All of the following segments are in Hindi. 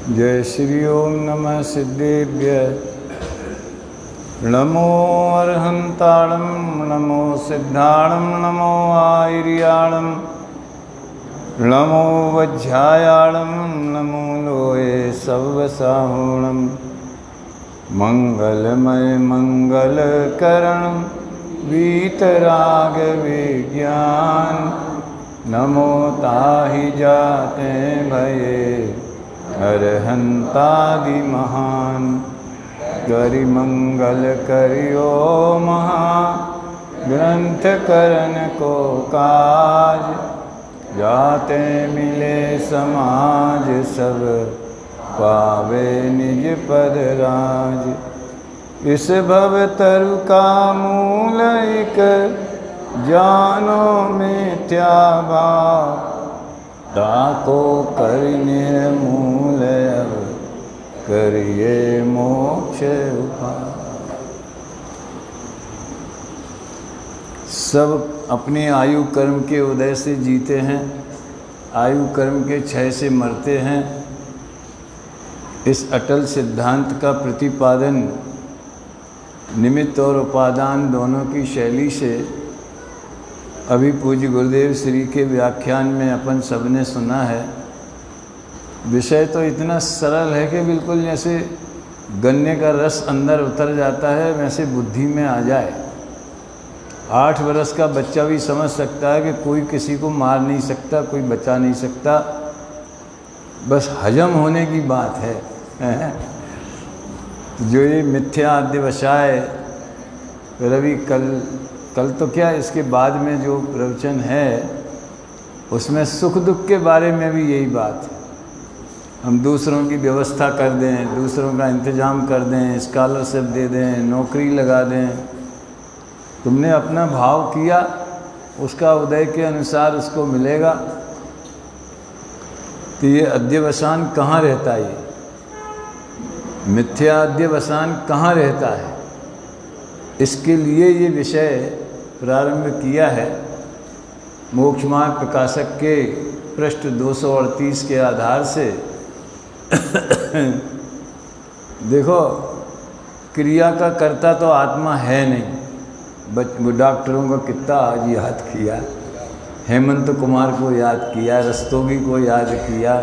जय श्री ओम नमः सिद्धेभ्य नमो अर्हन्ताणं नमो सिद्धाणं नमो आयर्याणं नमो वज्झायाणं नमो लोये सव्वसाहोणं मंगलमय मंगलकरणं वीतराग विज्ञान नमो ताहि जाते भये अरहंतादि महान करि मंगल करियो महा ग्रंथ करन को काज जाते मिले समाज सब पावे निज पद राज। इस भव तरु का मूल एक जानो मिथ्या भाव ताको कर निर्मूल अब करिए मोक्ष उपाय। सब अपने आयु कर्म के उदय से जीते हैं, आयु कर्म के क्षय से मरते हैं। इस अटल सिद्धांत का प्रतिपादन निमित्त और उपादान दोनों की शैली से अभी पूज्य गुरुदेव श्री के व्याख्यान में अपन सबने सुना है। विषय तो इतना सरल है कि बिल्कुल जैसे गन्ने का रस अंदर उतर जाता है वैसे बुद्धि में आ जाए। 8 वर्ष का बच्चा भी समझ सकता है कि कोई किसी को मार नहीं सकता, कोई बचा नहीं सकता, बस हजम होने की बात है। जो ये मिथ्या अध्यवसाय रवि कल तो क्या इसके बाद में जो प्रवचन है उसमें सुख दुख के बारे में भी यही बात है। हम दूसरों की व्यवस्था कर दें, दूसरों का इंतजाम कर दें, स्कॉलरशिप दे दें, नौकरी लगा दें। तुमने अपना भाव किया, उसका उदय के अनुसार उसको मिलेगा। तो ये अध्यवसान कहाँ रहता है? ये मिथ्या अध्यवसान कहाँ रहता है? इसके लिए ये विषय प्रारंभ किया है मोक्ष मार्ग प्रकाशक के पृष्ठ 238 के आधार से। देखो, क्रिया का कर्ता तो आत्मा है नहीं। डॉक्टरों को कितना आज याद किया, हेमंत कुमार को याद किया, रस्तोगी को याद किया।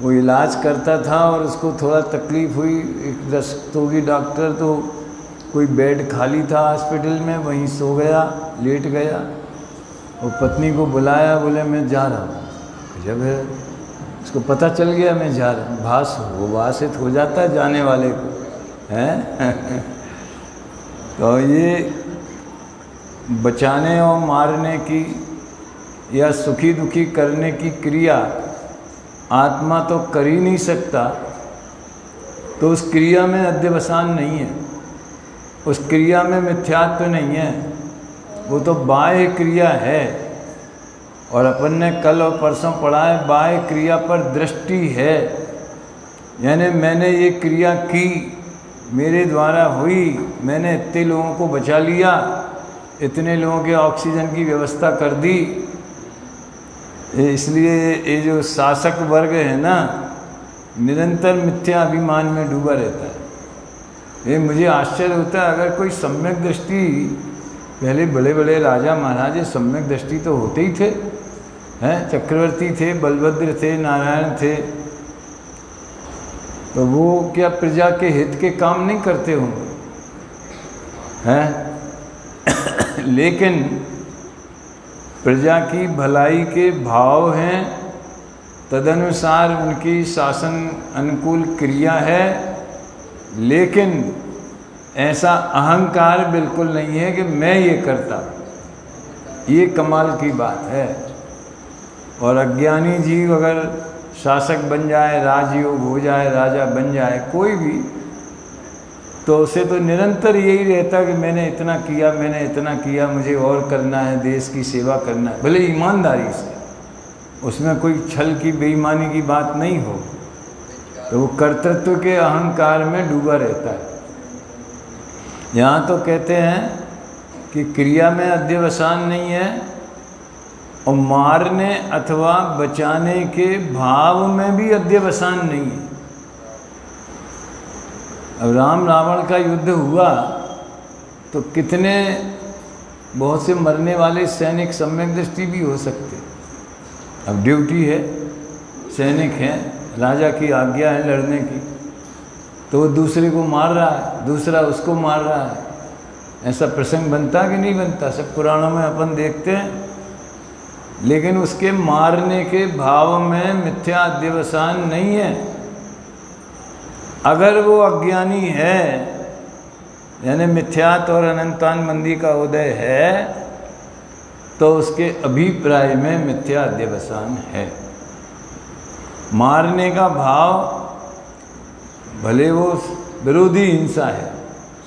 वो इलाज करता था और उसको थोड़ा तकलीफ़ हुई। एक रस्तोगी डॉक्टर तो कोई बेड खाली था हॉस्पिटल में, वहीं सो गया, लेट गया। वो पत्नी को बुलाया, बोले मैं जा रहा हूँ। जब है उसको पता चल गया मैं जा रहा हूँ, वो वासित हो जाता है जाने वाले को, हैं। तो ये बचाने और मारने की या सुखी दुखी करने की क्रिया आत्मा तो कर ही नहीं सकता, तो उस क्रिया में अध्यवसान नहीं है, उस क्रिया में मिथ्यात्व नहीं है, वो तो बाह्य क्रिया है। और अपन ने कल और परसों पढ़ा है बाह्य क्रिया पर दृष्टि है, यानी मैंने ये क्रिया की, मेरे द्वारा हुई, मैंने इतने लोगों को बचा लिया, इतने लोगों के ऑक्सीजन की व्यवस्था कर दी। इसलिए ये जो शासक वर्ग है ना, निरंतर मिथ्या अभिमान में डूबा रहता है। ये मुझे आश्चर्य होता है, अगर कोई सम्यक दृष्टि, पहले बड़े बड़े राजा महाराजे सम्यक दृष्टि तो होते ही थे, हैं, चक्रवर्ती थे, बलभद्र थे, नारायण थे, तो वो क्या प्रजा के हित के काम नहीं करते होंगे, हैं? लेकिन प्रजा की भलाई के भाव हैं, तदनुसार उनकी शासन अनुकूल क्रिया है। लेकिन ऐसा अहंकार बिल्कुल नहीं है कि मैं ये करता। ये कमाल की बात है। और अज्ञानी जीव अगर शासक बन जाए, राजयोग हो जाए, राजा बन जाए कोई भी, तो उसे तो निरंतर यही रहता कि मैंने इतना किया, मैंने इतना किया, मुझे और करना है, देश की सेवा करना है, भले ईमानदारी से, उसमें कोई छल की बेईमानी की बात नहीं हो, तो वो कर्तृत्व के अहंकार में डूबा रहता है। यहाँ तो कहते हैं कि क्रिया में अध्यवसान नहीं है, और मारने अथवा बचाने के भाव में भी अध्यवसान नहीं है। अब राम रावण का युद्ध हुआ तो कितने बहुत से मरने वाले सैनिक सम्यक दृष्टि भी हो सकते। अब ड्यूटी है, सैनिक हैं, राजा की आज्ञा है लड़ने की, तो वो दूसरे को मार रहा है, दूसरा उसको मार रहा है। ऐसा प्रसंग बनता कि नहीं बनता? सब पुराणों में अपन देखते हैं। लेकिन उसके मारने के भाव में मिथ्या अध्यवसान नहीं है। अगर वो अज्ञानी है, यानी मिथ्यात और अनंतान मंदी का उदय है, तो उसके अभिप्राय में मिथ्या अध्यवसान है। मारने का भाव भले वो विरोधी हिंसा है,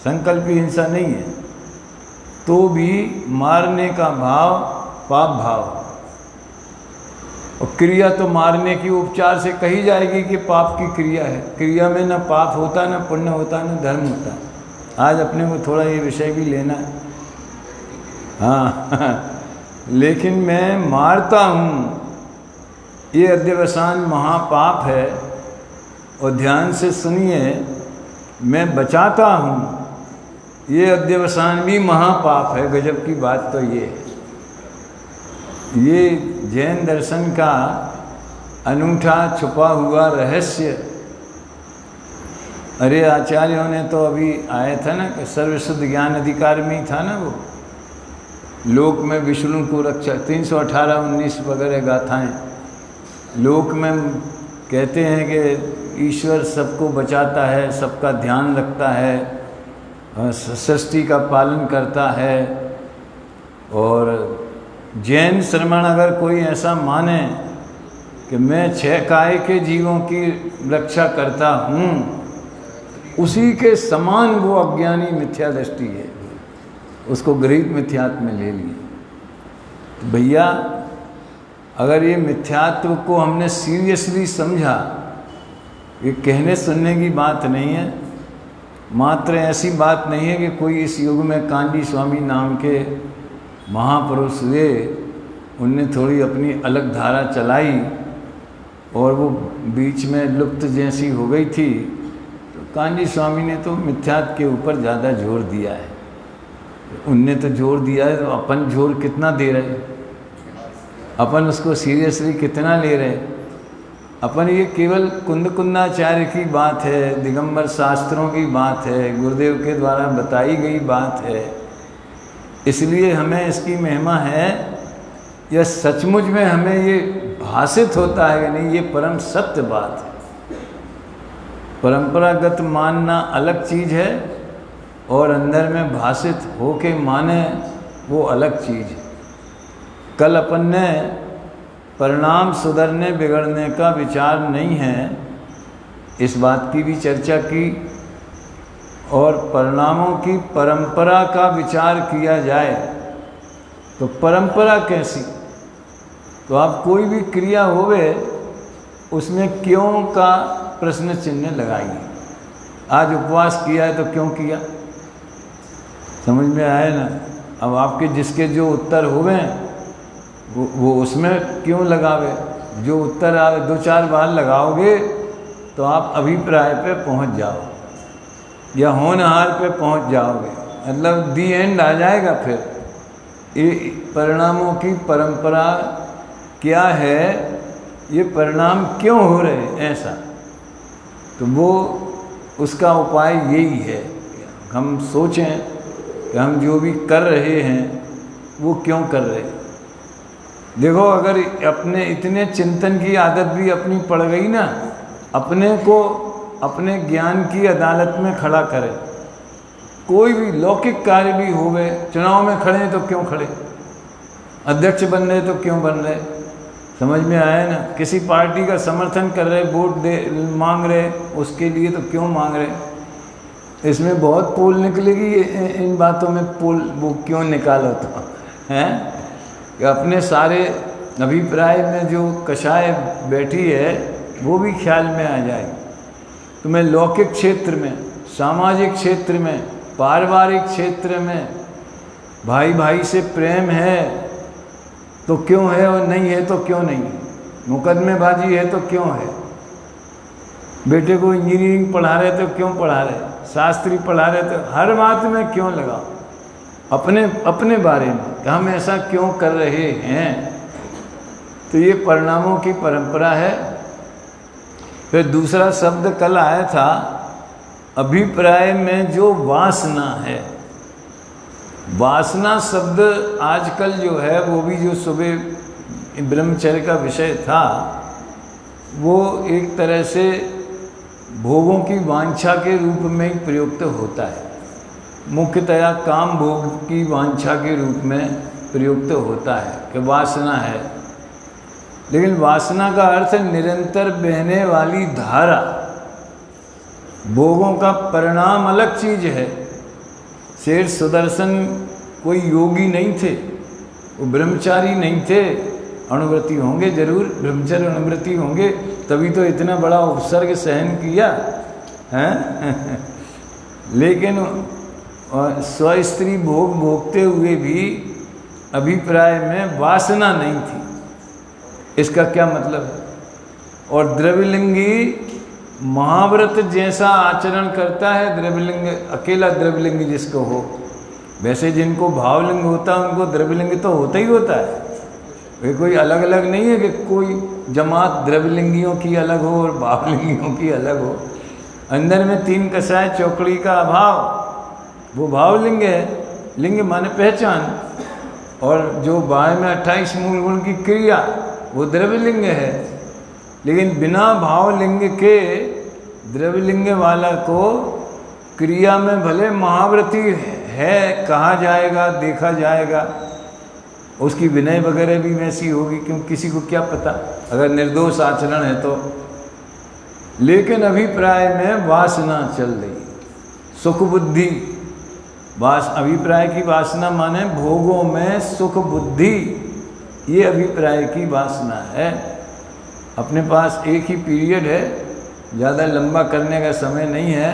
संकल्पी हिंसा नहीं है, तो भी मारने का भाव पाप भाव। और क्रिया तो मारने की उपचार से कही जाएगी कि पाप की क्रिया है। क्रिया में न पाप होता, न पुण्य होता, न धर्म होता। आज अपने को थोड़ा ये विषय भी लेना है। हाँ लेकिन मैं मारता हूँ, ये अध्यवसान महापाप है। और ध्यान से सुनिए, मैं बचाता हूँ, ये अध्यवसान भी महापाप है। गजब की बात तो ये है। ये जैन दर्शन का अनूठा छुपा हुआ रहस्य। अरे आचार्यों ने तो अभी आया था ना कि सर्वशुद्ध ज्ञान अधिकार में ही था ना वो, लोक में विष्णु को रक्षा, 318-19 वगैरह गाथाएँ। लोक में कहते हैं कि ईश्वर सबको बचाता है, सबका ध्यान रखता है, सृष्टि का पालन करता है। और जैन श्रमण अगर कोई ऐसा माने कि मैं 6 काय के जीवों की रक्षा करता हूँ, उसी के समान वो अज्ञानी मिथ्या दृष्टि है, उसको गृहीत मिथ्यात्व में ले लिए। तो भैया अगर ये मिथ्यात्व को हमने सीरियसली समझा, ये कहने सुनने की बात नहीं है, मात्र ऐसी बात नहीं है कि कोई इस युग में कांजी स्वामी नाम के महापुरुष हुए, उनने थोड़ी अपनी अलग धारा चलाई और वो बीच में लुप्त जैसी हो गई थी। तो कांजी स्वामी ने तो मिथ्यात्व के ऊपर ज़्यादा जोर दिया है। उनने तो जोर दिया है, तो अपन जोर कितना दे रहे, अपन उसको सीरियसली कितना ले रहे। अपन ये केवल कुंदकुंदाचार्य की बात है, दिगंबर शास्त्रों की बात है, गुरुदेव के द्वारा बताई गई बात है, इसलिए हमें इसकी महिमा है। यह सचमुच में हमें ये भाषित होता है कि नहीं, ये परम सत्य बात है। परंपरागत मानना अलग चीज़ है और अंदर में भाषित होके माने वो अलग चीज़ है। कल अपन ने परिणाम सुधरने बिगड़ने का विचार नहीं है, इस बात की भी चर्चा की। और परिणामों की परंपरा का विचार किया जाए तो परंपरा कैसी? तो आप कोई भी क्रिया होवे उसमें क्यों का प्रश्न चिन्ह लगाइए। आज उपवास किया है तो क्यों किया, समझ में आए ना? अब आपके जिसके जो उत्तर हुए वो उसमें क्यों लगावे? जो उत्तर आवे 2-4 बार लगाओगे तो आप अभिप्राय पे पहुंच जाओ या होनहार पे पहुंच जाओगे, मतलब दी एंड आ जाएगा। फिर ये परिणामों की परंपरा क्या है, ये परिणाम क्यों हो रहे हैं ऐसा, तो वो उसका उपाय यही है। हम सोचें कि हम जो भी कर रहे हैं वो क्यों कर रहे हैं। देखो अगर अपने इतने चिंतन की आदत भी अपनी पड़ गई ना, अपने को अपने ज्ञान की अदालत में खड़ा करें। कोई भी लौकिक कार्य भी हो गए, चुनाव में खड़े हैं तो क्यों खड़े, अध्यक्ष बन रहे तो क्यों बन रहे, समझ में आया ना? किसी पार्टी का समर्थन कर रहे, वोट दे मांग रहे, उसके लिए तो क्यों मांग रहे। इसमें बहुत पोल निकलेगी, इन बातों में पोल वो क्यों निकालो तो हैं कि अपने सारे अभिप्राय में जो कषाय बैठी है वो भी ख्याल में आ जाएगी। तो मैं लौकिक क्षेत्र में, सामाजिक क्षेत्र में, पारिवारिक क्षेत्र में भाई भाई से प्रेम है तो क्यों है और नहीं है तो क्यों नहीं है, मुकदमेबाजी है तो क्यों है, बेटे को इंजीनियरिंग पढ़ा रहे तो क्यों पढ़ा रहे, शास्त्री पढ़ा रहे तो हर बात में क्यों लगा, अपने बारे में कि हम ऐसा क्यों कर रहे हैं। तो ये परिणामों की परंपरा है। फिर दूसरा शब्द कल आया था, अभिप्राय में जो वासना है। वासना शब्द आजकल जो है, वो भी जो सुबह ब्रह्मचर्य का विषय था, वो एक तरह से भोगों की वांछा के रूप में ही प्रयुक्त होता है। मुख्यतया काम भोग की वांछा के रूप में प्रयुक्त होता है कि वासना है। लेकिन वासना का अर्थ निरंतर बहने वाली धारा, भोगों का परिणाम अलग चीज है। शेर सुदर्शन कोई योगी नहीं थे, वो ब्रह्मचारी नहीं थे, अणुव्रती होंगे जरूर, ब्रह्मचर्य अणुव्रती होंगे, तभी तो इतना बड़ा उपसर्ग सहन किया है। लेकिन स्वस्त्री भोग भोगते हुए भी अभिप्राय में वासना नहीं थी। इसका क्या मतलब है? और द्रव्यलिंगी महाव्रत जैसा आचरण करता है, द्रव्यलिंग अकेला द्रव्यलिंग जिसको हो। वैसे जिनको भावलिंग होता है उनको द्रव्यलिंग तो होता ही होता है, वे कोई अलग अलग नहीं है कि कोई जमात द्रव्यलिंगियों की अलग हो और भावलिंगियों की अलग हो। अंदर में 3 कसाय चौकड़ी का अभाव, वो भावलिंग है। लिंग माने पहचान, और जो बाह्य में 28 मूल गुण की क्रिया, वो द्रव्यलिंग है। लेकिन बिना भावलिंग के द्रव्यलिंग वाला को क्रिया में भले महाव्रती है कहा जाएगा, देखा जाएगा, उसकी विनय वगैरह भी वैसी होगी, क्योंकि किसी को क्या पता अगर निर्दोष आचरण है तो। लेकिन अभिप्राय में वासना चल रही, सुख बुद्धि अभिप्राय की वासना माने भोगों में सुख बुद्धि, ये अभिप्राय की वासना है। अपने पास एक ही पीरियड है, ज़्यादा लंबा करने का समय नहीं है।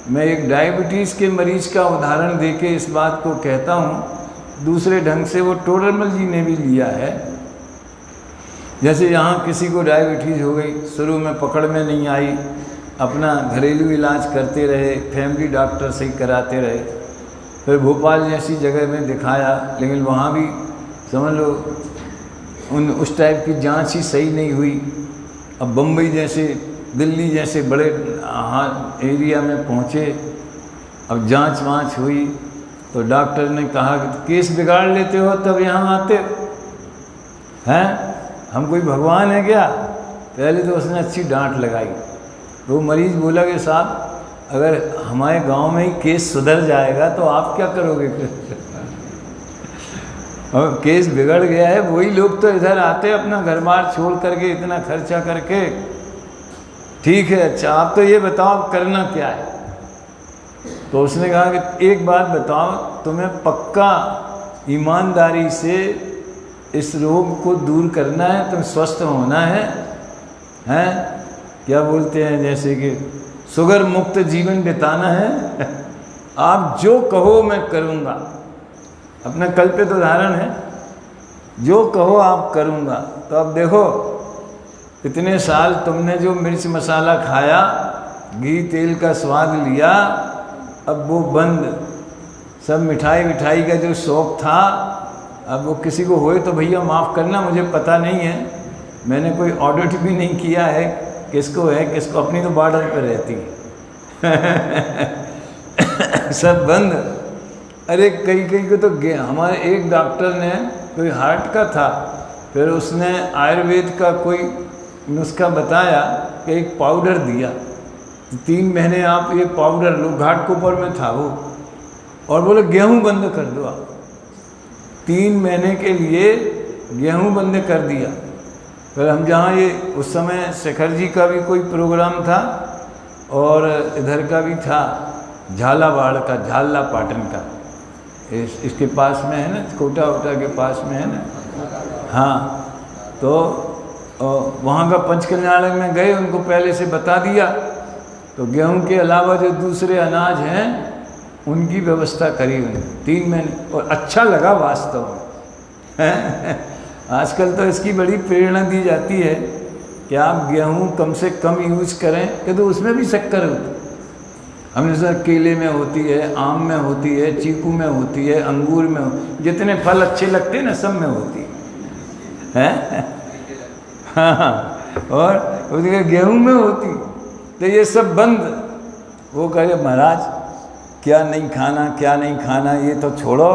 मैं एक डायबिटीज़ के मरीज का उदाहरण देके इस बात को कहता हूँ। दूसरे ढंग से वो टोडरमल जी ने भी लिया है। जैसे यहाँ किसी को डायबिटीज़ हो गई, शुरू में पकड़ में नहीं आई, अपना घरेलू इलाज करते रहे, फैमिली डॉक्टर से ही कराते रहे, फिर भोपाल जैसी जगह में दिखाया, लेकिन वहाँ भी समझ लो उस टाइप की जांच ही सही नहीं हुई। अब बम्बई जैसे, दिल्ली जैसे बड़े एरिया में पहुँचे, अब जांच वाँच हुई तो डॉक्टर ने कहा कि केस बिगाड़ लेते हो तब यहाँ आते हैं, हम कोई भगवान है क्या? पहले तो उसने अच्छी डांट लगाई। तो मरीज बोला कि साहब अगर हमारे गांव में ही केस सुधर जाएगा तो आप क्या करोगे फिर? और केस बिगड़ गया है, वही लोग तो इधर आते अपना घर बार छोड़ करके, इतना खर्चा करके। ठीक है, अच्छा आप तो ये बताओ करना क्या है? तो उसने कहा कि एक बात बताओ, तुम्हें पक्का ईमानदारी से इस रोग को दूर करना है, तुम्हें स्वस्थ होना है, हैं? क्या बोलते हैं, जैसे कि शुगर मुक्त जीवन बिताना है। आप जो कहो मैं करूँगा, अपना कल्पित उदाहरण है, जो कहो आप करूँगा। तो अब देखो इतने साल तुमने जो मिर्च मसाला खाया, घी तेल का स्वाद लिया, अब वो बंद। सब मिठाई विठाई का जो शौक़ था, अब वो किसी को होए तो भैया माफ़ करना, मुझे पता नहीं है, मैंने कोई ऑडिट भी नहीं किया है किसको है किसको, अपनी तो बॉर्डर पर रहती है। सब बंद। अरे कई को तो हमारे एक डॉक्टर ने, कोई हार्ट का था, फिर उसने आयुर्वेद का कोई नुस्खा बताया कि एक पाउडर दिया, 3 महीने आप ये पाउडर लो, घाटकोपर में था वो, और बोले गेहूं बंद कर दो आप। 3 महीने के लिए गेहूं बंद कर दिया। फिर हम जहाँ ये उस समय शेखर जी का भी कोई प्रोग्राम था और इधर का भी था, झालावाड़ का, झाला पाटन का, इसके पास में है ना, कोटा वोटा के पास में है ना। हाँ, तो वहाँ का पंचकल्याण में गए, उनको पहले से बता दिया, तो गेहूं के अलावा जो दूसरे अनाज हैं उनकी व्यवस्था करी उन्हें 3 महीने, और अच्छा लगा वास्तव में। आजकल तो इसकी बड़ी प्रेरणा दी जाती है कि आप गेहूं कम से कम यूज करें, कि तो उसमें भी शक्कर होती है। हमने सुना केले में होती है, आम में होती है, चीकू में होती है, अंगूर में, जितने फल अच्छे लगते हैं ना सब में होती है। हाँ, और उसके गेहूं में होती। तो ये सब बंद। वो कहे महाराज क्या नहीं खाना, क्या नहीं खाना, ये तो छोड़ो,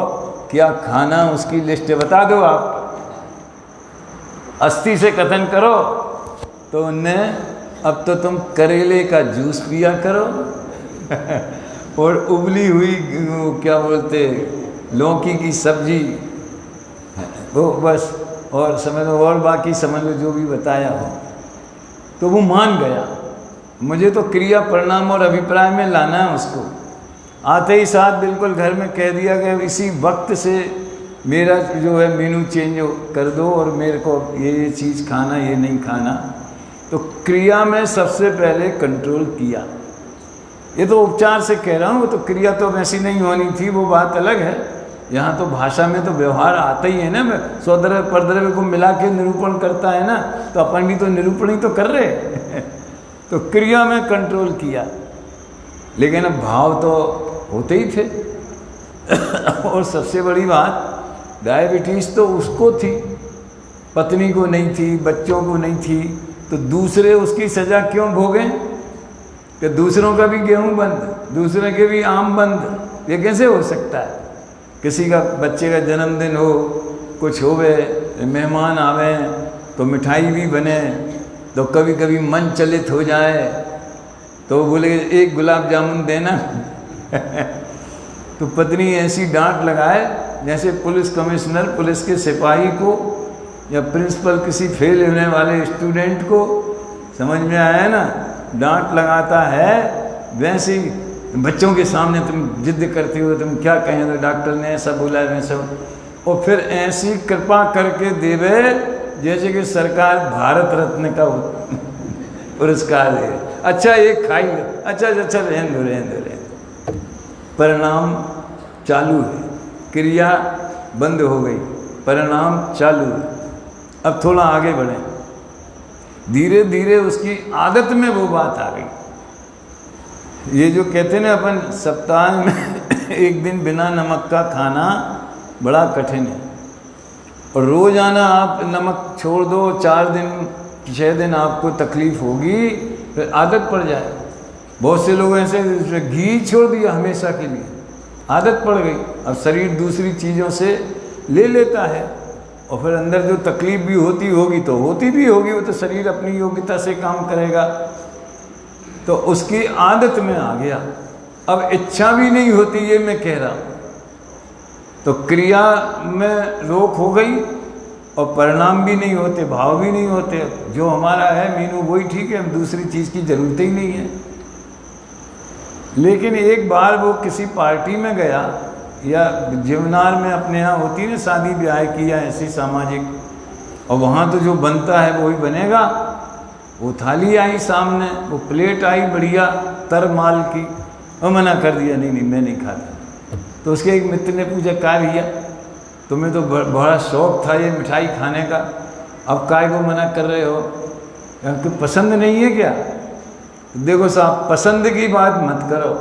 क्या खाना उसकी लिस्ट बता दो आप, अस्थि से कथन करो। तो उनने अब तो तुम करेले का जूस पिया करो और उबली हुई क्या बोलते लौकी की सब्जी, वो बस, और समझ लो, और बाकी समझ लो जो भी बताया हो। तो वो मान गया। मुझे तो क्रिया परिणाम और अभिप्राय में लाना है उसको। आते ही साथ बिल्कुल घर में कह दिया गया इसी वक्त से मेरा जो है मेनू चेंज कर दो और मेरे को ये चीज़ खाना, ये नहीं खाना। तो क्रिया में सबसे पहले कंट्रोल किया। ये तो उपचार से कह रहा हूँ, वो तो क्रिया तो वैसी नहीं होनी थी, वो बात अलग है। यहाँ तो भाषा में तो व्यवहार आता ही है ना, सौद्रव्य परद्रव्य को मिला के निरूपण करता है ना, तो अपन भी तो निरूपण ही तो कर रहे तो क्रिया में कंट्रोल किया, लेकिन अब भाव तो होते ही थे। और सबसे बड़ी बात, डायबिटीज़ तो उसको थी, पत्नी को नहीं थी, बच्चों को नहीं थी, तो दूसरे उसकी सजा क्यों भोगें? कि दूसरों का भी गेहूं बंद, दूसरे के भी आम बंद, ये कैसे हो सकता है? किसी का बच्चे का जन्मदिन हो, कुछ होवे, मेहमान आवे तो मिठाई भी बने, तो कभी कभी मन चलित हो जाए तो बोले एक गुलाब जामुन देना तो पत्नी ऐसी डांट लगाए जैसे पुलिस कमिश्नर पुलिस के सिपाही को या प्रिंसिपल किसी फेल होने वाले स्टूडेंट को, समझ में आया ना, डांट लगाता है। वैसे ही बच्चों के सामने तुम जिद करती हो, तुम क्या कहें, तो डॉक्टर ने ऐसा बोला है वैसा, और फिर ऐसी कृपा करके देवे जैसे कि सरकार भारत रत्न का पुरस्कार दे। अच्छा एक खाई लो, अच्छा अच्छा रहने दो रहने दो रहने दो। परिणाम चालू है, क्रिया बंद हो गई, परिणाम चालू है। अब थोड़ा आगे बढ़ें, धीरे धीरे उसकी आदत में वो बात आ गई। ये जो कहते ना अपन सप्ताह में एक दिन बिना नमक का खाना बड़ा कठिन है, और रोज़ाना आप नमक छोड़ दो, 4 दिन 6 दिन आपको तकलीफ़ होगी, फिर आदत पड़ जाए। बहुत से लोग ऐसे घी छोड़ दिया हमेशा के लिए, आदत पड़ गई, अब शरीर दूसरी चीज़ों से ले लेता है, और फिर अंदर जो तकलीफ़ भी होती होगी तो होती भी होगी, वो तो शरीर अपनी योग्यता से काम करेगा, तो उसकी आदत में आ गया। अब इच्छा भी नहीं होती, ये मैं कह रहा हूँ। तो क्रिया में रोक हो गई और परिणाम भी नहीं होते, भाव भी नहीं होते। जो हमारा है मीनू वही ठीक है, दूसरी चीज़ की ज़रूरत ही नहीं है। लेकिन एक बार वो किसी पार्टी में गया, या जीवनार में अपने यहाँ होती है ना शादी ब्याह की या ऐसी सामाजिक, और वहाँ तो जो बनता है वही बनेगा। वो थाली आई सामने, वो प्लेट आई बढ़िया तर माल की, और मना कर दिया, नहीं नहीं मैं नहीं खाता। तो उसके एक मित्र ने पूछा क्या भैया, तुम्हें तो बड़ा शौक था ये मिठाई खाने का, अब काय को मना कर रहे हो, आपको पसंद नहीं है क्या? देखो साहब, पसंद की बात मत करो,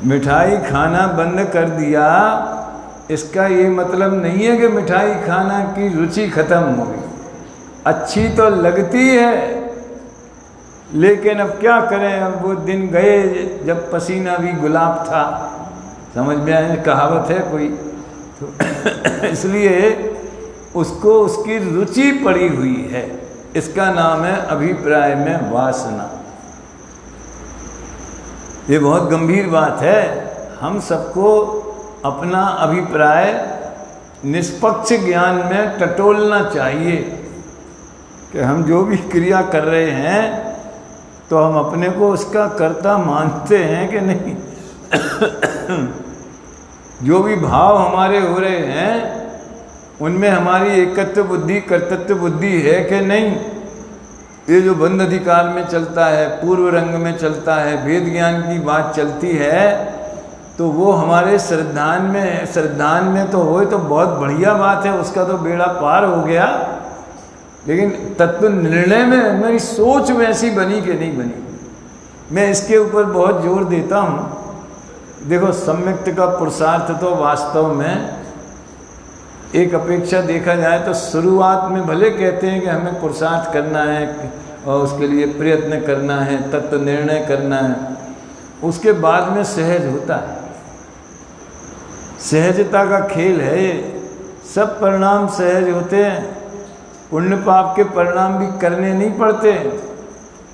मिठाई खाना बंद कर दिया इसका ये मतलब नहीं है कि मिठाई खाना की रुचि खत्म हो गई। अच्छी तो लगती है, लेकिन अब क्या करें, अब वो दिन गए जब पसीना भी गुलाब था, समझ में आए, कहावत है कोई तो इसलिए उसको उसकी रुचि पड़ी हुई है। इसका नाम है अभिप्राय में वासना। ये बहुत गंभीर बात है। हम सबको अपना अभिप्राय निष्पक्ष ज्ञान में टटोलना चाहिए कि हम जो भी क्रिया कर रहे हैं तो हम अपने को उसका कर्ता मानते हैं कि नहीं। जो भी भाव हमारे हो रहे हैं उनमें हमारी एकत्व बुद्धि कर्तृत्व बुद्धि है कि नहीं। ये जो बंद अधिकार में चलता है, पूर्व रंग में चलता है, वेद ज्ञान की बात चलती है, तो वो हमारे श्रद्धान में तो हो तो बहुत बढ़िया बात है, उसका तो बेड़ा पार हो गया। लेकिन तत्व निर्णय में मेरी सोच वैसी बनी कि नहीं बनी, मैं इसके ऊपर बहुत जोर देता हूँ। देखो, सम्यक्त का पुरुषार्थ तो वास्तव में एक अपेक्षा देखा जाए तो शुरुआत में भले कहते हैं कि हमें पुरुषार्थ करना है और उसके लिए प्रयत्न करना है, तत्व निर्णय करना है, उसके बाद में सहज होता है। सहजता का खेल है ये, सब परिणाम सहज होते हैं। पुण्य पाप के परिणाम भी करने नहीं पड़ते,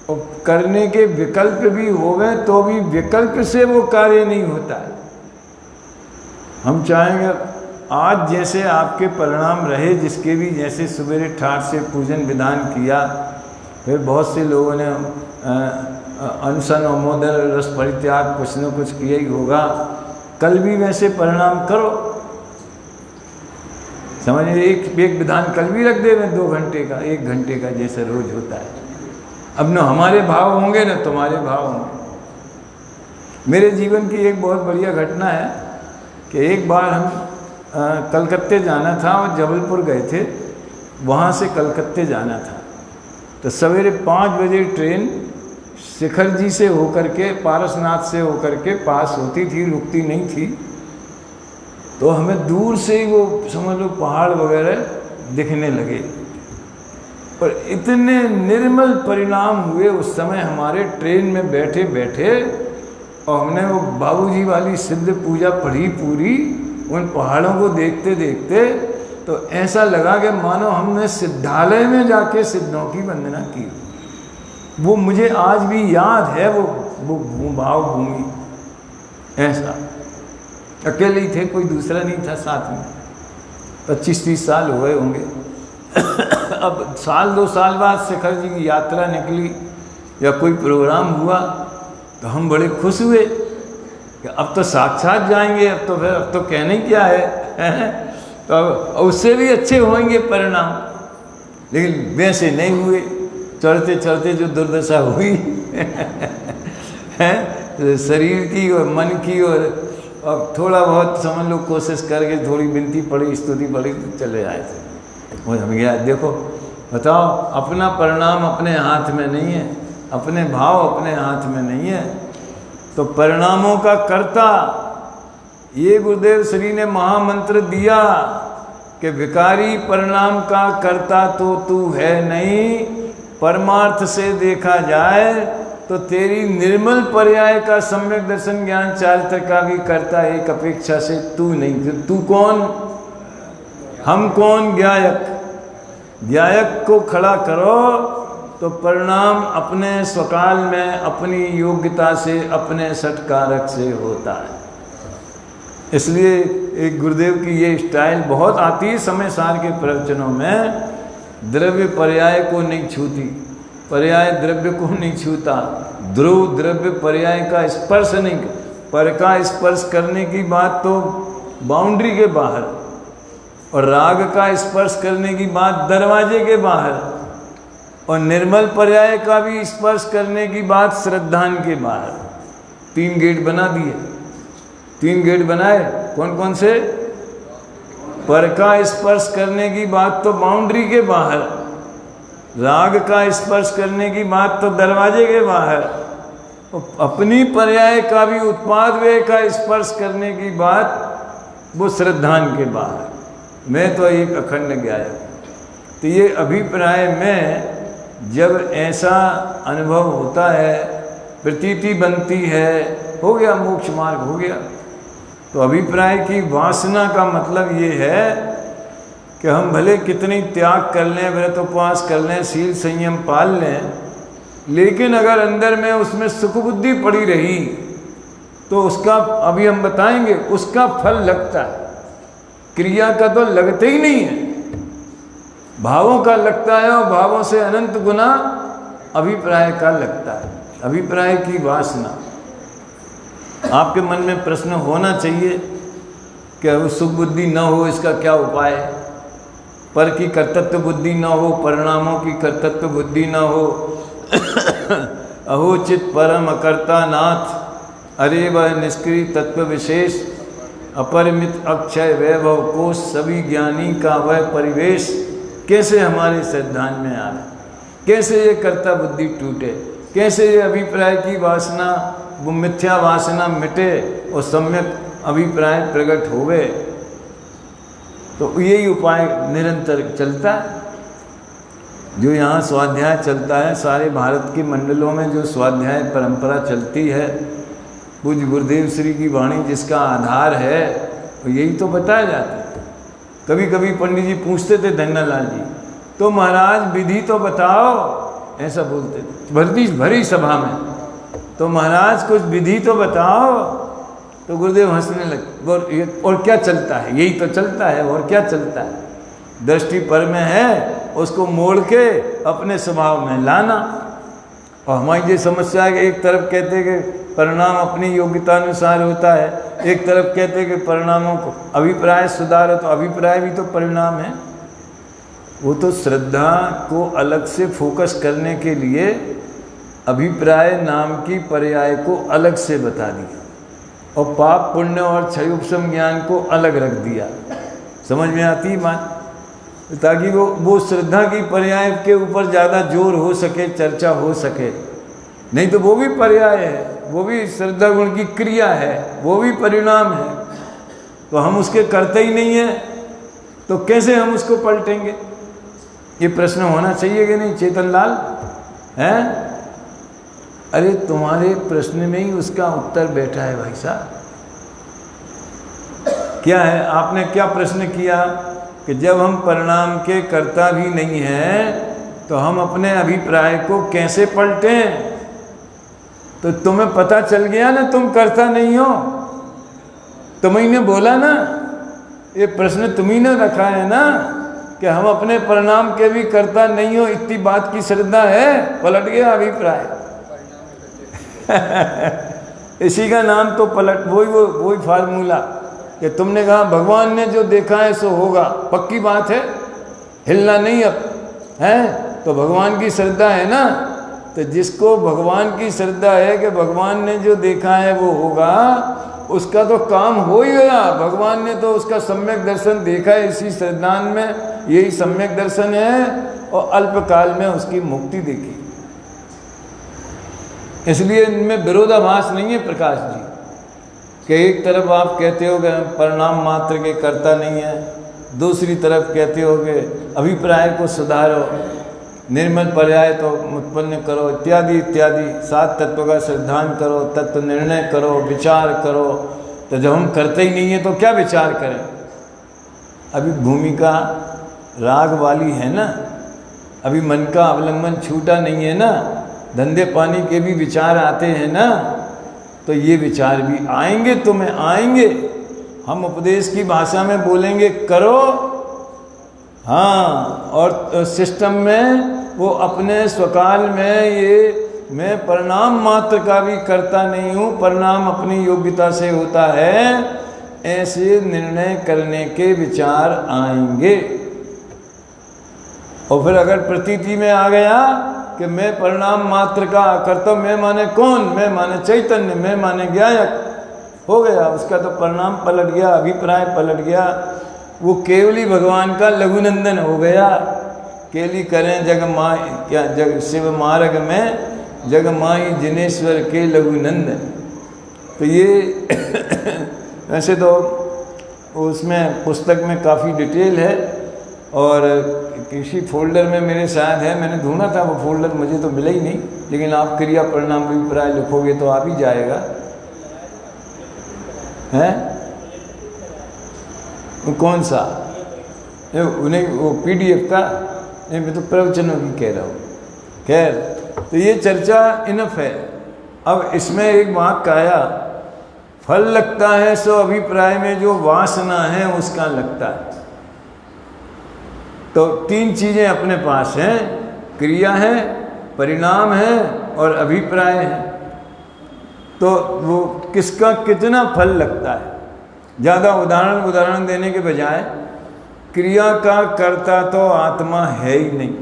और करने के विकल्प भी होवे तो भी विकल्प से वो कार्य नहीं होता है। हम चाहेंगे आज जैसे आपके परिणाम रहे, जिसके भी जैसे सवेरे ठाठ से पूजन विधान किया, फिर बहुत से लोगों ने अनशन और मोदर रस परित्याग कुछ न कुछ किया ही होगा, कल भी वैसे परिणाम करो। समझिए, एक विधान कल भी रख दे में 2 घंटे का, 1 घंटे का, जैसे रोज होता है। अब न हमारे भाव होंगे न तुम्हारे भाव होंगे। मेरे जीवन की एक बहुत बढ़िया घटना है कि एक बार हम कलकत्ते जाना था और जबलपुर गए थे, वहाँ से कलकत्ते जाना था। तो सवेरे 5 बजे ट्रेन शिखर जी से होकर के, पारसनाथ से होकर के पास होती थी, रुकती नहीं थी। तो हमें दूर से ही वो समझ लो पहाड़ वगैरह दिखने लगे, पर इतने निर्मल परिणाम हुए उस समय हमारे ट्रेन में बैठे बैठे, और हमने वो बाबूजी वाली सिद्ध पूजा पढ़ी पूरी, उन पहाड़ों को देखते देखते तो ऐसा लगा कि मानो हमने सिद्धालय में जाके सिद्धों की वंदना की। वो मुझे आज भी याद है, वो भाव भूमि। ऐसा अकेले ही थे, कोई दूसरा नहीं था साथ में। 25-30 साल हो गए होंगे। अब 1-2 साल बाद शिखर जी की यात्रा निकली या कोई प्रोग्राम हुआ तो हम बड़े खुश हुए कि अब तो साक्षात जाएंगे, अब तो फिर अब तो कहने क्या है तो उससे भी अच्छे होंगे परिणाम। लेकिन वैसे नहीं हुए, चढ़ते चढ़ते जो दुर्दशा हुई है शरीर की और मन की, और थोड़ा बहुत समझ लो कोशिश करके थोड़ी विनती पड़ी, स्तुति पड़ी, तो चले आए थे। वो हम गया, देखो बताओ, अपना परिणाम अपने हाथ में नहीं है, अपने भाव अपने हाथ में नहीं है, तो परिणामों का कर्ता ये गुरुदेव श्री ने महामंत्र दिया कि विकारी परिणाम का कर्ता तो तू है नहीं, परमार्थ से देखा जाए तो तेरी निर्मल पर्याय का सम्यक दर्शन ज्ञान चारित्र का भी कर्ता एक अपेक्षा से तू नहीं। तू कौन, हम कौन? ज्ञायक। ज्ञायक को खड़ा करो तो परिणाम अपने स्वकाल में अपनी योग्यता से, अपने सटकारक से होता है। इसलिए एक गुरुदेव की ये स्टाइल बहुत आती है समय सार के प्रवचनों में। द्रव्य पर्याय को नहीं छूती, पर्याय द्रव्य को नहीं छूता, ध्रुव द्रव्य पर्याय का स्पर्श नहीं, पर का स्पर्श करने की बात तो बाउंड्री के बाहर, और राग का स्पर्श करने की बात दरवाजे के बाहर, और निर्मल पर्याय का भी स्पर्श करने की बात श्रद्धान के बाहर। 3 गेट बना दिए, 3 गेट बनाए। कौन कौन से? पर का स्पर्श करने की बात तो बाउंड्री के बाहर, राग का स्पर्श करने की बात तो दरवाजे के बाहर, अपनी पर्याय का भी उत्पाद व्यय का स्पर्श करने की बात वो श्रद्धान के बाहर। मैं तो एक अखंड ज्ञायक। तो ये अभिप्राय में जब ऐसा अनुभव होता है, प्रतीति बनती है, हो गया मोक्ष मार्ग हो गया। तो अभिप्राय की वासना का मतलब ये है कि हम भले कितनी त्याग कर लें, व्रत उपवास कर लें, शील संयम पाल लें, लेकिन अगर अंदर में उसमें सुख बुद्धि पड़ी रही तो उसका, अभी हम बताएंगे, उसका फल लगता है। क्रिया का तो लगते ही नहीं है, भावों का लगता है, और भावों से अनंत गुना अभिप्राय का लगता है। अभिप्राय की वासना। आपके मन में प्रश्न होना चाहिए कि वो सुख बुद्धि न हो, इसका क्या उपाय है? पर की कर्तृत्व बुद्धि न हो, परिणामों की कर्तृत्व बुद्धि न हो। अहो चित परम अकर्ता नाथ, अरे वह निष्क्रिय तत्व विशेष, अपरिमित अक्षय वैभव कोश, सभी ज्ञानी का वह परिवेश, कैसे हमारे सिद्धांत में आए, कैसे ये कर्ता बुद्धि टूटे, कैसे ये अभिप्राय की वासना, वो मिथ्या वासना मिटे और सम्यक अभिप्राय प्रकट होवे। तो यही उपाय निरंतर चलता है। जो यहाँ स्वाध्याय चलता है, सारे भारत के मंडलों में जो स्वाध्याय परंपरा चलती है, पूज्य गुरुदेव श्री की वाणी जिसका आधार है, तो यही तो बताया जाता है। कभी कभी पंडित जी पूछते थे धन्नालाल जी, तो महाराज विधि तो बताओ, ऐसा बोलते थे भरी सभा में, तो महाराज कुछ विधि तो बताओ। तो गुरुदेव हंसने लगे, और क्या चलता है, यही तो चलता है, और क्या चलता है, दृष्टि पर में है, उसको मोड़ के अपने स्वभाव में लाना। और हमारी ये समस्या है कि एक तरफ कहते हैं कि परिणाम अपनी योग्यता अनुसार होता है, एक तरफ कहते हैं कि परिणामों को अभिप्राय सुधारो, तो अभिप्राय भी तो परिणाम है। वो तो श्रद्धा को अलग से फोकस करने के लिए अभिप्राय नाम की पर्याय को अलग से बता दिया, और पाप पुण्य और क्षयोपशम ज्ञान को अलग रख दिया। समझ में आती बात? ताकि वो श्रद्धा की पर्याय के ऊपर ज़्यादा जोर हो सके, चर्चा हो सके। नहीं तो वो भी पर्याय है, वो भी श्रद्धा गुण की क्रिया है, वो भी परिणाम है। तो हम उसके करते ही नहीं हैं, तो कैसे हम उसको पलटेंगे? ये प्रश्न होना चाहिए कि नहीं चेतन लाल? हैं? अरे तुम्हारे प्रश्न में ही उसका उत्तर बैठा है भाई साहब। क्या है? आपने क्या प्रश्न किया कि जब हम परिणाम के कर्ता भी नहीं हैं, तो हम अपने अभिप्राय को कैसे पलटें? तो तुम्हें पता चल गया ना तुम कर्ता नहीं हो, तुम्ही ने बोला ना, ये प्रश्न तुम्ही ने रखा है ना कि हम अपने परिणाम के भी कर्ता नहीं हो, इतनी बात की श्रद्धा है, पलट गया अभिप्राय। इसी का नाम तो पलट, वही फार्मूला कि तुमने कहा भगवान ने जो देखा है सो होगा, पक्की बात है, हिलना नहीं अब है। तो भगवान की श्रद्धा है ना, तो जिसको भगवान की श्रद्धा है कि भगवान ने जो देखा है वो होगा, उसका तो काम हो ही गया। भगवान ने तो उसका सम्यक दर्शन देखा है इसी श्रद्धांत में, यही सम्यक दर्शन है, और अल्पकाल में उसकी मुक्ति देखी। इसलिए इनमें विरोधाभास नहीं है प्रकाश जी, कि एक तरफ आप कहते हो कि परिणाम मात्र के कर्ता नहीं है, दूसरी तरफ कहते हो कि अभिप्राय को सुधारो, निर्मल पर्याय तो उत्पन्न करो, इत्यादि इत्यादि, सात तत्व का सिद्धांत करो, तत्व निर्णय करो, विचार करो। तो जब हम करते ही नहीं है तो क्या विचार करें? अभी भूमिका राग वाली है ना, अभी मन का अवलंबन छूटा नहीं है ना, धंधे पानी के भी विचार आते हैं ना, तो ये विचार भी आएंगे, तुम्हें आएंगे। हम उपदेश की भाषा में बोलेंगे करो, हाँ, और सिस्टम में वो अपने स्वकाल में ये मैं परिणाम मात्र का भी करता नहीं हूँ, परिणाम अपनी योग्यता से होता है, ऐसे निर्णय करने के विचार आएंगे। और फिर अगर प्रतीति में आ गया कि मैं परिणाम मात्र का करता, मैं माने कौन? मैं माने चैतन्य, मैं माने ज्ञायक, हो गया उसका तो परिणाम पलट गया, अभिप्राय पलट गया। वो केवली भगवान का लघुनंदन हो गया। केली करें जग माई, क्या जग शिव मार्ग में जग माई जिनेश्वर के लघुनंदन। तो ये वैसे तो उसमें पुस्तक में काफ़ी डिटेल है, और किसी फोल्डर में मेरे शायद है, मैंने ढूंढा था वो फोल्डर, मुझे तो मिला ही नहीं, लेकिन आप क्रिया परिणाम अभिप्राय लिखोगे तो आ भी जाएगा। है वो कौन सा? उन्हें वो PDF का नहीं, मैं तो प्रवचनों की कह रहा हूँ। खैर, तो ये चर्चा इनफ है। अब इसमें एक वाक्य आया, फल लगता है सो अभिप्राय में जो वासना है उसका लगता है। तो तीन चीज़ें अपने पास हैं, क्रिया है, परिणाम है और अभिप्राय है। तो वो किसका कितना फल लगता है? ज़्यादा उदाहरण देने के बजाय, क्रिया का कर्ता तो आत्मा है ही नहीं,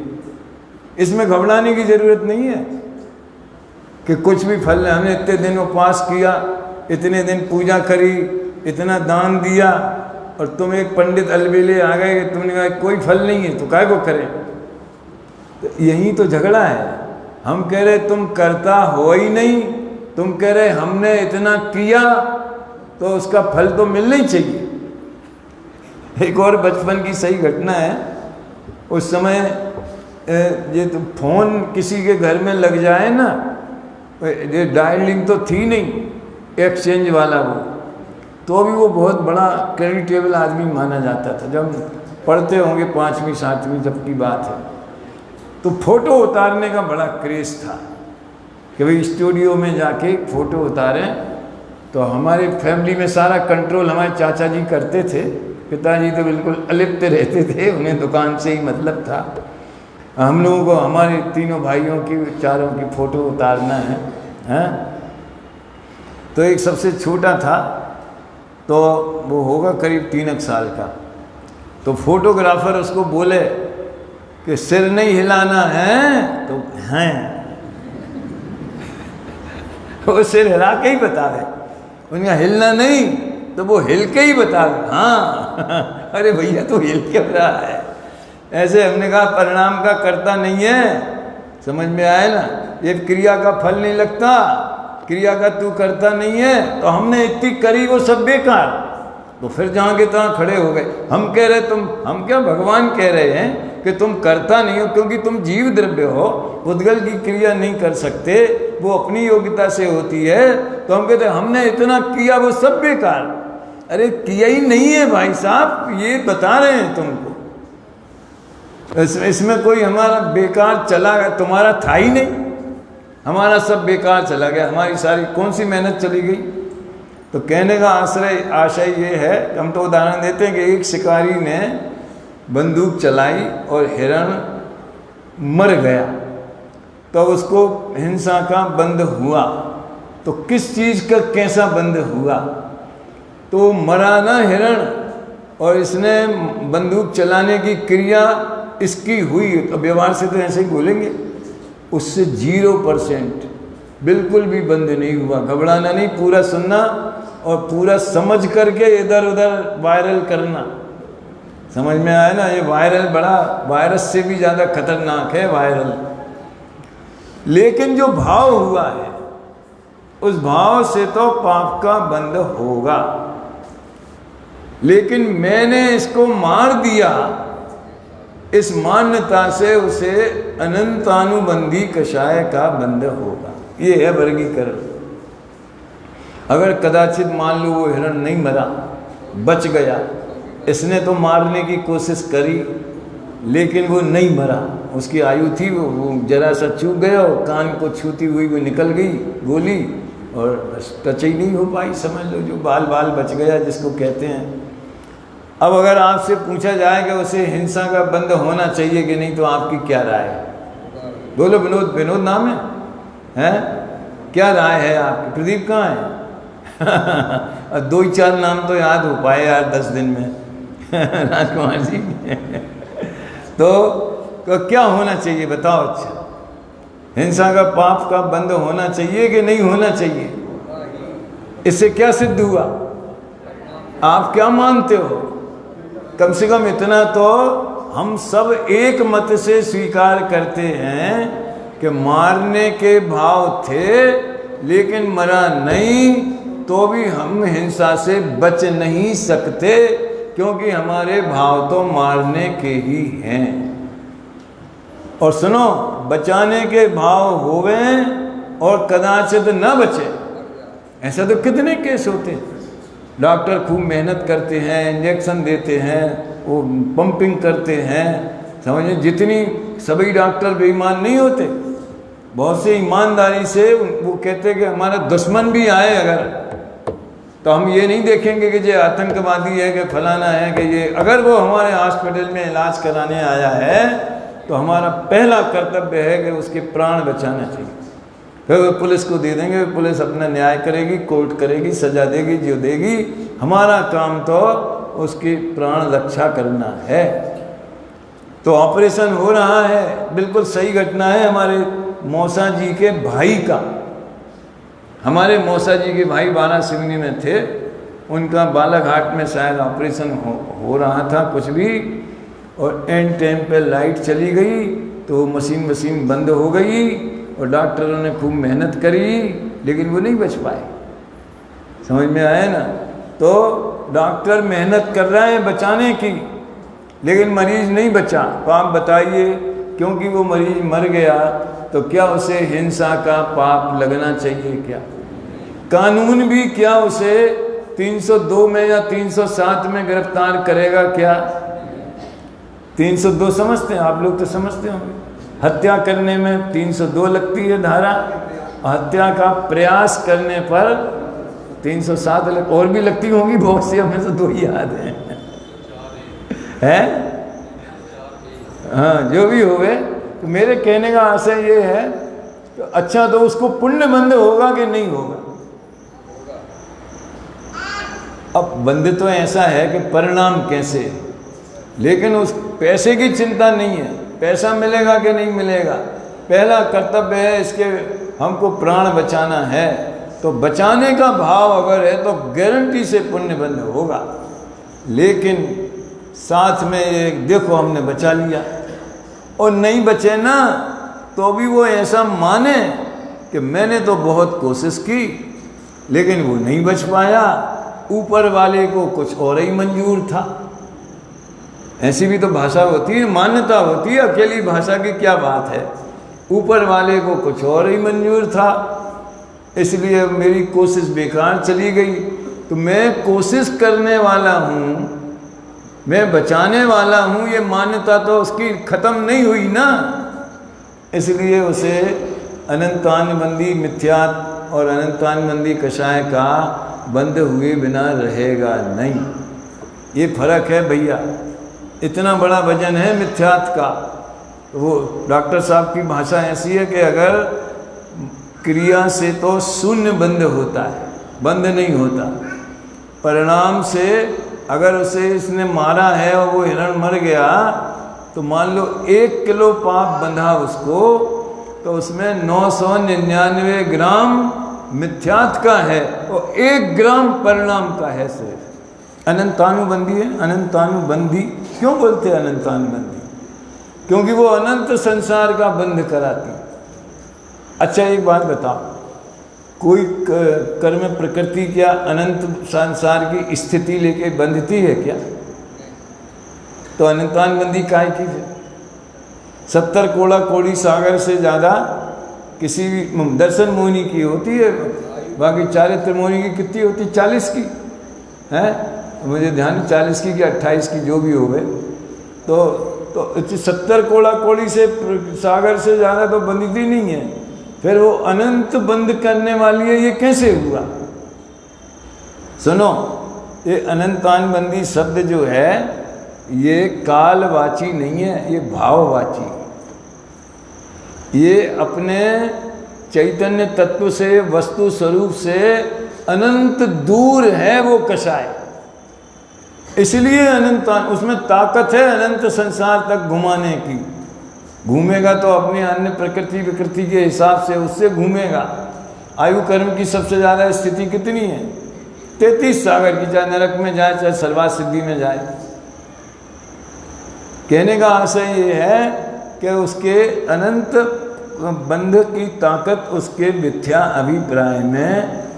इसमें घबराने की ज़रूरत नहीं है कि कुछ भी फल है। हमने इतने दिन उपवास किया, इतने दिन पूजा करी, इतना दान दिया, और तुम एक पंडित अलबेले आ गए, तुमने कहा कोई फल नहीं है तो काय को करें। तो यही तो झगड़ा है। हम कह रहे तुम करता हो ही नहीं, तुम कह रहे हमने इतना किया तो उसका फल तो मिलना ही चाहिए। एक और बचपन की सही घटना है। उस समय ये तो फोन किसी के घर में लग जाए ना, ये डायलिंग तो थी नहीं, एक्सचेंज वाला वो, तो भी वो बहुत बड़ा क्रेडिटेबल आदमी माना जाता था। जब पढ़ते होंगे 5वीं 7वीं जब की बात है, तो फोटो उतारने का बड़ा क्रेज़ था कि भाई स्टूडियो में जाके फ़ोटो उतारें। तो हमारे फैमिली में सारा कंट्रोल हमारे चाचा जी करते थे, पिताजी तो बिल्कुल अलिप्त रहते थे, उन्हें दुकान से ही मतलब था। हम लोगों को हमारे तीनों भाइयों की, चारों की फ़ोटो उतारना है, हैं? तो एक सबसे छोटा था, तो वो होगा करीब 3 साल का। तो फोटोग्राफर उसको बोले कि सिर नहीं हिलाना है, तो हैं वो सिर हिला के ही बतावे, उनका हिलना नहीं तो वो हिल के ही बतावे। हाँ अरे भैया तो हिल के रहा है। ऐसे हमने कहा परिणाम का कर्ता नहीं है, समझ में आया ना। ये क्रिया का फल नहीं लगता, क्रिया का तू करता नहीं है, तो हमने इतनी करी वो सब बेकार। तो फिर जहाँ के तहाँ खड़े हो गए। हम कह रहे हम क्या भगवान कह रहे हैं कि तुम करता नहीं हो, क्योंकि तुम जीव द्रव्य हो, उद्गल की क्रिया नहीं कर सकते, वो अपनी योग्यता से होती है। तो हम कहते हमने इतना किया वो सब बेकार। अरे किया ही नहीं है भाई साहब, ये बता रहे हैं तुमको। इसमें कोई हमारा बेकार चला गया, तुम्हारा था ही नहीं, हमारा सब बेकार चला गया, हमारी सारी कौन सी मेहनत चली गई। तो कहने का आशय ये है, हम तो उदाहरण देते हैं कि एक शिकारी ने बंदूक चलाई और हिरण मर गया, तो उसको हिंसा का बंध हुआ। तो किस चीज़ का कैसा बंध हुआ? तो मरा ना हिरण, और इसने बंदूक चलाने की क्रिया इसकी हुई। तो व्यवहार से तो ऐसे ही बोलेंगे, उससे 0% बिल्कुल भी बंद नहीं हुआ। घबराना नहीं, पूरा सुनना और पूरा समझ करके इधर उधर वायरल करना। समझ में आया ना, ये वायरल बड़ा वायरस से भी ज़्यादा खतरनाक है वायरल। लेकिन जो भाव हुआ है, उस भाव से तो पाप का बंध होगा। लेकिन मैंने इसको मार दिया, इस मान्यता से उसे अनंतानुबंधी कषाय का बंध होगा। ये है वर्गीकरण। अगर कदाचित मान लो वो हिरण नहीं मरा, बच गया, इसने तो मारने की कोशिश करी लेकिन वो नहीं मरा, उसकी आयु थी, वो जरा सा चूक गया और कान को छूती हुई वो निकल गई गोली, और बस टच ही नहीं हो पाई। समझ लो जो बाल बाल बच गया जिसको कहते हैं। अब अगर आपसे पूछा जाए कि उसे हिंसा का बंद होना चाहिए कि नहीं, तो आपकी क्या राय है? बोलो। विनोद, विनोद नाम है, हैं? क्या राय है आपकी? प्रदीप कहाँ है? 2-4 नाम तो याद हो पाए यार 10 दिन में। राजकुमार जी तो क्या होना चाहिए बताओ? अच्छा, हिंसा का पाप का बंद होना चाहिए कि नहीं होना चाहिए? इससे क्या सिद्ध हुआ? आप क्या मानते हो? कम से कम इतना तो हम सब एक मत से स्वीकार करते हैं कि मारने के भाव थे लेकिन मरा नहीं, तो भी हम हिंसा से बच नहीं सकते, क्योंकि हमारे भाव तो मारने के ही हैं। और सुनो, बचाने के भाव होवे और कदाचित न बचे, ऐसा तो कितने केस होते हैं। डॉक्टर खूब मेहनत करते हैं, इंजेक्शन देते हैं, वो पंपिंग करते हैं, समझिए। जितनी सभी डॉक्टर बेईमान नहीं होते, बहुत से ईमानदारी से वो कहते हैं कि हमारा दुश्मन भी आए अगर, तो हम ये नहीं देखेंगे कि ये आतंकवादी है कि फलाना है कि ये। अगर वो हमारे हॉस्पिटल में इलाज कराने आया है तो हमारा पहला कर्तव्य है कि उसके प्राण बचाना चाहिए। फिर वो पुलिस को दे देंगे, पुलिस अपना न्याय करेगी, कोर्ट करेगी, सजा देगी, जो देगी। हमारा काम तो उसकी प्राण रक्षा करना है। तो ऑपरेशन हो रहा है, बिल्कुल सही घटना है हमारे मौसा जी के भाई का। हमारे मौसा जी के भाई बारासिवनी में थे, उनका बालाघाट में शायद ऑपरेशन हो रहा था कुछ भी, और एंड टाइम पे लाइट चली गई तो मशीन बंद हो गई और डॉक्टरों ने खूब मेहनत करी लेकिन वो नहीं बच पाए। समझ में आया ना? तो डॉक्टर मेहनत कर रहे हैं बचाने की, लेकिन मरीज नहीं बचा। तो आप बताइए, क्योंकि वो मरीज मर गया तो क्या उसे हिंसा का पाप लगना चाहिए? क्या कानून भी क्या उसे 302 में या 307 में गिरफ्तार करेगा? क्या 302 समझते हैं आप लोग? तो समझते होंगे। हत्या करने में 302 लगती है धारा, हत्या का प्रयास करने पर 307 और भी लगती होंगी बहुत सी, हमें तो 2 ही याद हैं। हाँ, जो भी होवे, तो मेरे कहने का आशय ये है तो अच्छा, तो उसको पुण्य बंद होगा कि नहीं होगा? अब बंद तो ऐसा है कि परिणाम कैसे, लेकिन उस पैसे की चिंता नहीं है, पैसा मिलेगा कि नहीं मिलेगा। पहला कर्तव्य है इसके, हमको प्राण बचाना है, तो बचाने का भाव अगर है तो गारंटी से पुण्य बंद होगा। लेकिन साथ में ये देखो हमने बचा लिया, और नहीं बचे ना तो भी वो ऐसा माने कि मैंने तो बहुत कोशिश की लेकिन वो नहीं बच पाया, ऊपर वाले को कुछ और ही मंजूर था। ऐसी भी तो भाषा होती है, मान्यता होती है, अकेली भाषा की क्या बात है। ऊपर वाले को कुछ और ही मंजूर था, इसलिए मेरी कोशिश बेकार चली गई। तो मैं कोशिश करने वाला हूँ, मैं बचाने वाला हूँ, ये मान्यता तो उसकी ख़त्म नहीं हुई ना। इसलिए उसे अनंतानबंदी मिथ्यात और अनंतानबंदी कषाय का बंद हुए बिना रहेगा नहीं। ये फर्क है भैया, इतना बड़ा वजन है मिथ्यात का। वो डॉक्टर साहब की भाषा ऐसी है कि अगर क्रिया से तो शून्य बंद होता है, बंद नहीं होता। परिणाम से अगर उसे इसने मारा है और वो हिरण मर गया, तो मान लो 1 किलो पाप बंधा उसको, तो उसमें 999 ग्राम मिथ्यात का है और 1 ग्राम परिणाम का है सिर्फ। अनंतानुबंधी है। अनंतानुबंधी क्यों बोलते हैं अनंतानुबंधी? क्योंकि वो अनंत संसार का बंध कराती। अच्छा एक बात बताओ, कोई कर्म प्रकृति क्या अनंत संसार की स्थिति लेके बंधती है क्या? तो अनंतानुबंधी काहे की है? 70 कोड़ा कोड़ी सागर से ज़्यादा किसी भी दर्शन मोहिनी की होती है, बाकी चारित्र मोहिनी की कितनी होती? 40 की है, मुझे ध्यान 40 की कि 28 की, जो भी हो गए। तो 70 कोड़ा कोड़ी से सागर से ज़्यादा तो बंधती नहीं है, फिर वो अनंत बंद करने वाली है, ये कैसे हुआ? सुनो, ये अनंतानुबंधी शब्द जो है ये कालवाची नहीं है, ये भाववाची। ये अपने चैतन्य तत्व से, वस्तु स्वरूप से अनंत दूर है वो कषाय, इसलिए अनंत, उसमें ताकत है अनंत संसार तक घुमाने की। घूमेगा तो अपनी अन्य प्रकृति विकृति के हिसाब से उससे घूमेगा। आयु कर्म की सबसे ज़्यादा स्थिति कितनी है? 33 सागर की, चाहे नरक में जाए चाहे सर्वा सिद्धि में जाए। कहने का आशय ये है कि उसके अनंत बंध की ताकत उसके मिथ्या अभिप्राय में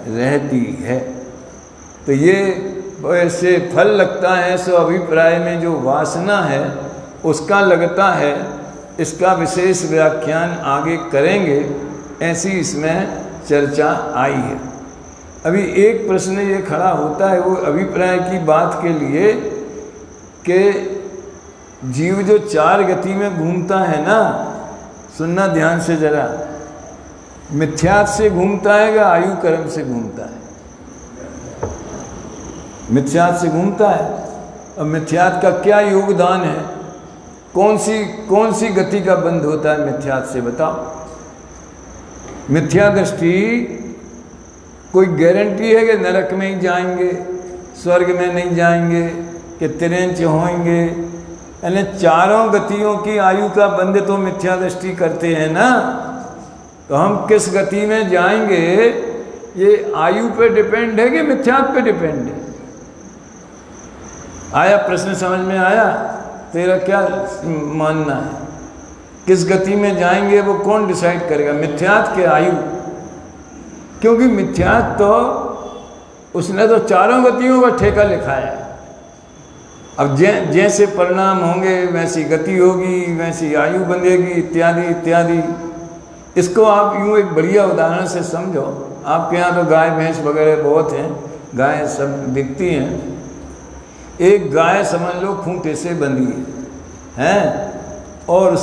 रहती है। तो ये ऐसे फल लगता है, सो अभिप्राय में जो वासना है उसका लगता है। इसका विशेष व्याख्यान आगे करेंगे, ऐसी इसमें चर्चा आई है। अभी एक प्रश्न ये खड़ा होता है वो अभिप्राय की बात के लिए कि जीव जो 4 गति में घूमता है ना, सुनना ध्यान से जरा, मिथ्यात से घूमता है या आयु कर्म से घूमता है? मिथ्यात से घूमता है। और मिथ्यात का क्या योगदान है? कौन सी गति का बंध होता है मिथ्यात से? बताओ। मिथ्या दृष्टि कोई गारंटी है कि नरक में ही जाएंगे, स्वर्ग में नहीं जाएंगे, कि तिरंच होंगे? यानी चारों गतियों की आयु का बंध तो मिथ्या दृष्टि करते हैं ना। तो हम किस गति में जाएंगे ये आयु पे डिपेंड है कि मिथ्यात्व पे डिपेंड है? आया प्रश्न समझ में आया? तेरा क्या मानना है? किस गति में जाएंगे वो कौन डिसाइड करेगा, मिथ्यात्व के आयु? क्योंकि मिथ्यात्व तो उसने तो चारों गतियों का ठेका लिखाया है। अब जैसे परिणाम होंगे वैसी गति होगी, वैसी आयु बंधेगी, इत्यादि इत्यादि। इसको आप यूँ एक बढ़िया उदाहरण से समझो। आपके यहाँ तो गाय भैंस वगैरह बहुत हैं, गाय सब दिखती हैं। एक गाय समझ लो खूंटे से बंधी है और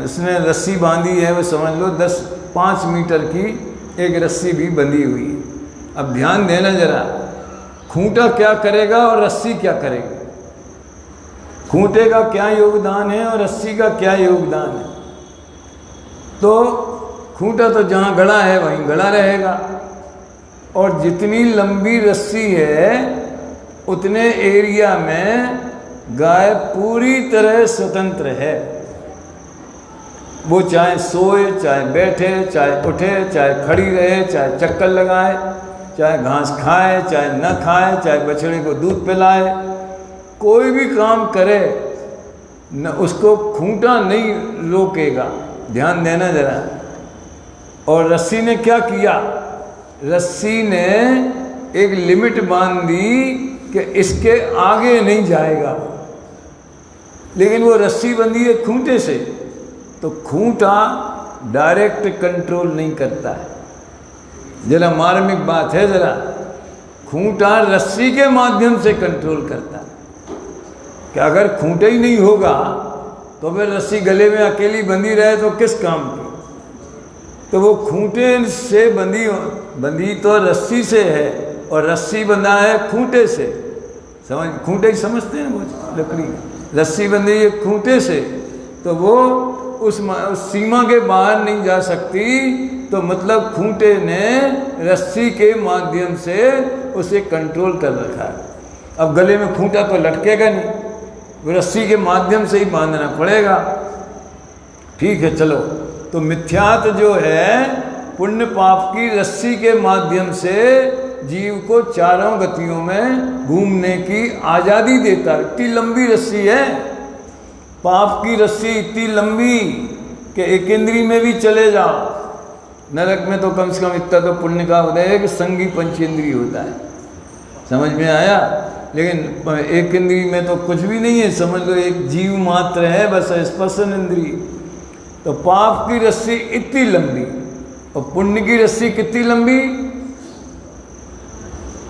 उसने रस्सी बांधी है, वो समझ लो 5 मीटर की एक रस्सी भी बंधी हुई है। अब ध्यान देना जरा, खूंटा क्या करेगा और रस्सी क्या करेगी? खूंटे का क्या योगदान है और रस्सी का क्या योगदान है? तो खूंटा तो जहाँ गड़ा है वहीं गड़ा रहेगा, और जितनी लंबी रस्सी है उतने एरिया में गाय पूरी तरह स्वतंत्र है। वो चाहे सोए, चाहे बैठे, चाहे उठे, चाहे खड़ी रहे, चाहे चक्कर लगाए, चाहे घास खाए, चाहे न खाए, चाहे बछड़े को दूध पिलाए, कोई भी काम करे न उसको खूंटा नहीं रोकेगा। ध्यान देना जरा। और रस्सी ने क्या किया? रस्सी ने एक लिमिट बांध दी कि इसके आगे नहीं जाएगा, लेकिन वो रस्सी बंधी है खूंटे से, तो खूंटा डायरेक्ट कंट्रोल नहीं करता है। जरा मार्मिक बात है जरा, खूंटा रस्सी के माध्यम से कंट्रोल करता है। कि अगर खूंटा ही नहीं होगा तो फिर रस्सी गले में अकेली बंधी रहे तो किस काम की? तो वो खूंटे से बंधी तो रस्सी से है, और रस्सी बंधा है खूंटे से। समझ, खूंटे ही समझते हैं वो लकड़ी, रस्सी बंधी है खूंटे से, तो वो उस सीमा के बाहर नहीं जा सकती। तो मतलब खूंटे ने रस्सी के माध्यम से उसे कंट्रोल कर रखा है। अब गले में खूंटा तो लटकेगा नहीं, वो रस्सी के माध्यम से ही बांधना पड़ेगा। ठीक है, चलो। तो मिथ्यात्व जो है पुण्य पाप की रस्सी के माध्यम से जीव को चारों गतियों में घूमने की आज़ादी देता है। इतनी लंबी रस्सी है पाप की रस्सी, इतनी लंबी कि एकेंद्री में भी चले जाओ। नरक में तो कम से कम इतना तो पुण्य का उदय है कि संगी पंचेंद्री होता है। समझ में आया? लेकिन एक इंद्री में तो कुछ भी नहीं है, समझ लो एक जीव मात्र है बस, स्पर्शन इंद्री। तो पाप की रस्सी इतनी लंबी और पुण्य की रस्सी कितनी लंबी?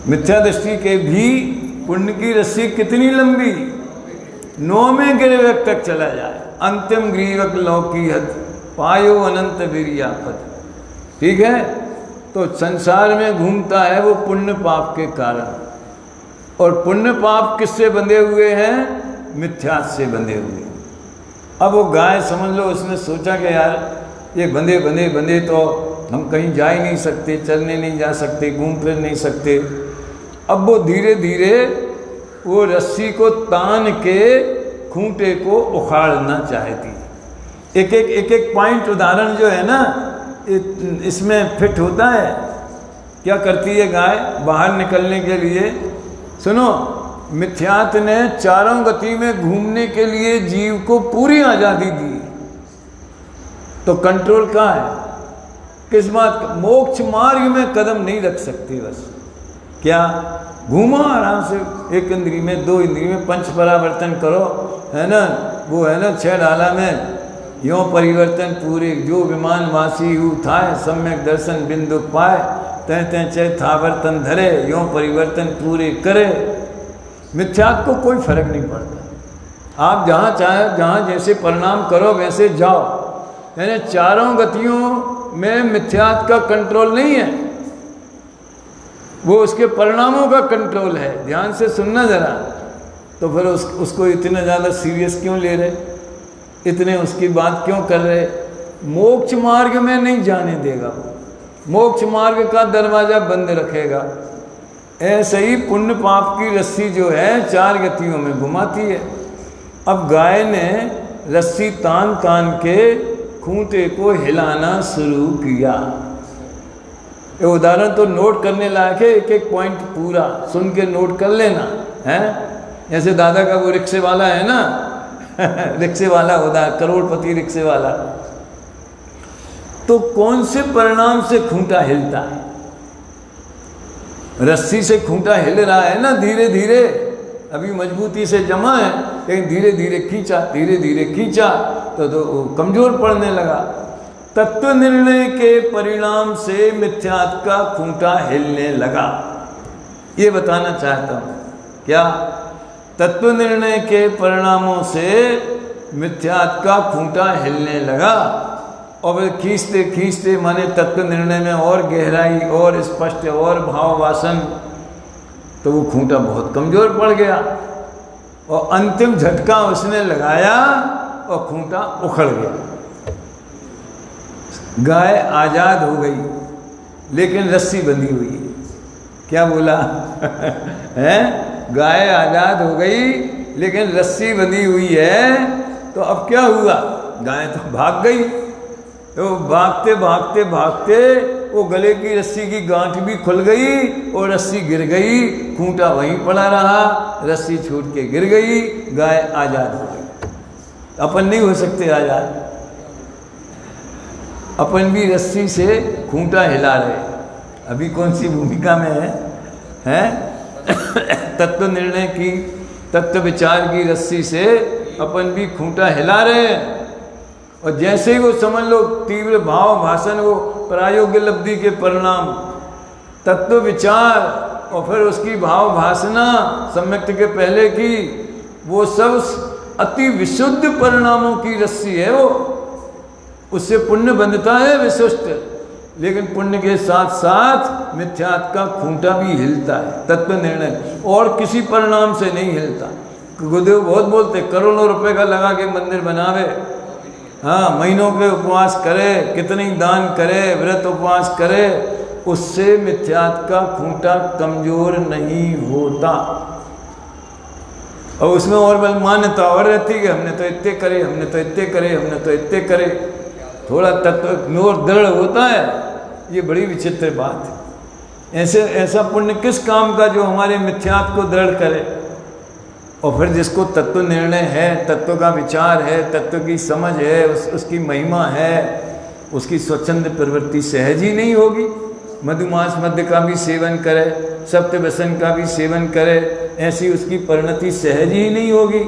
मिथ्या दृष्टि के भी पुण्य की रस्सी कितनी लंबी? 9वें गिरवक तक चला जाए, अंतिम ग्रीवक लौकी हद पायो अनंत वीर्यापद। ठीक है, तो संसार में घूमता है वो पुण्य पाप के कारण। और पुण्य पाप किससे बंधे हुए हैं? मिथ्यात्व से बंधे हुए हैं। अब वो गाय समझ लो उसने सोचा कि यार ये बंधे बंधे बंधे तो हम कहीं जा ही नहीं सकते, चलने नहीं जा सकते, घूम फिर नहीं सकते। अब वो धीरे धीरे वो रस्सी को तान के खूंटे को उखाड़ना चाहती। एक एक पॉइंट उदाहरण जो है ना इसमें फिट होता है। क्या करती है गाय बाहर निकलने के लिए? सुनो, मिथ्यात्व ने चारों गति में घूमने के लिए जीव को पूरी आज़ादी दी, तो कंट्रोल कहाँ है? किस बात का? मोक्ष मार्ग में कदम नहीं रख सकती। बस क्या घूमो आराम से, एक इंद्री में, 2 इंद्री में, पंच परावर्तन करो, है ना? वो है ना 6 डाला में यों परिवर्तन पूरे, जो विमान वासी हु था सम्यक दर्शन बिंदु पाए, तय तय चय थावर्तन धरे, यों परिवर्तन पूरे करे। मिथ्यात्व को कोई फर्क नहीं पड़ता। आप जहाँ चाहे, जहाँ जैसे परिणाम करो वैसे जाओ। यानी चारों गतियों में मिथ्यात्व का कंट्रोल नहीं है, वो उसके परिणामों का कंट्रोल है। ध्यान से सुनना जरा। तो फिर उसको इतना ज़्यादा सीरियस क्यों ले रहे, इतने उसकी बात क्यों कर रहे? मोक्ष मार्ग में नहीं जाने देगा वो, मोक्ष मार्ग का दरवाज़ा बंद रखेगा। ऐसे ही पुण्य पाप की रस्सी जो है 4 गतियों में घुमाती है। अब गाय ने रस्सी तान तान के खूंटे को हिलाना शुरू किया। ये उदाहरण तो नोट करने लायक है, एक एक पॉइंट पूरा सुन के नोट कर लेना है। जैसे दादा का वो रिक्शे वाला है ना रिक्शे वाला उदाहरण, करोड़पति रिक्शे वाला, तो कौन से परिणाम से खूंटा हिलता है? रस्सी से खूंटा हिल रहा है ना, धीरे धीरे, अभी मजबूती से जमा है, लेकिन धीरे धीरे खींचा, धीरे धीरे खींचा तो कमजोर पड़ने लगा। तत्व निर्णय के परिणाम से मिथ्यात्व का खूंटा हिलने लगा, ये बताना चाहता हूं। क्या? तत्व निर्णय के परिणामों से मिथ्यात्व का खूंटा हिलने लगा, और फिर खींचते खींचते माने तत्व निर्णय में और गहराई और स्पष्ट और भाव वासन, तो वो खूंटा बहुत कमजोर पड़ गया, और अंतिम झटका उसने लगाया और खूंटा उखड़ गया। गाय आजाद हो गई, लेकिन रस्सी बंधी हुई है। क्या बोला है? गाय आजाद हो गई, लेकिन रस्सी बंधी हुई है। तो अब क्या हुआ? गाय तो भाग गई, तो भागते भागते भागते वो गले की रस्सी की गांठ भी खुल गई और रस्सी गिर गई, खूंटा वहीं पड़ा रहा, रस्सी छूट के गिर गई, गाय आजाद हो गई। अपन नहीं हो सकते आजाद? अपन भी रस्सी से खूंटा हिला रहे। अभी कौन सी भूमिका में है? तत्व निर्णय की, तत्व विचार की रस्सी से अपन भी खूंटा हिला रहे हैं। और जैसे ही वो समझ लो तीव्र भाव भाषण, वो प्रायोगिक लब्धि के परिणाम, तत्व विचार और फिर उसकी भाव भाषणा सम्यक्त के पहले की, वो सब अति विशुद्ध परिणामों की रस्सी है। वो उससे पुण्य बंधता है विशिष्ट, लेकिन पुण्य के साथ साथ मिथ्यात्व का खूंटा भी हिलता है। तत्व निर्णय और किसी परिणाम से नहीं हिलता। गुरुदेव बहुत बोलते, करोड़ों रुपए का लगा के मंदिर बनावे, हाँ, महीनों के उपवास करे, कितनी दान करे, व्रत उपवास करे, उससे मिथ्यात्व का खूंटा कमजोर नहीं होता। और उसमें और बल मान्यता और रहती है, हमने तो इतने करे, हमने तो इतने करे, हमने तो इतने करे। थोड़ा तत्व और दृढ़ होता है, ये बड़ी विचित्र बात है। ऐसा पुण्य किस काम का जो हमारे मिथ्यात्व को दृढ़ करे? और फिर जिसको तत्व निर्णय है, तत्व का विचार है, तत्व की समझ है, उसकी महिमा है, उसकी स्वच्छंद प्रवृत्ति सहज ही नहीं होगी। मधुमास मध्य का भी सेवन करे, सप्त व्यसन का भी सेवन करे, ऐसी उसकी परिणति सहज ही नहीं होगी।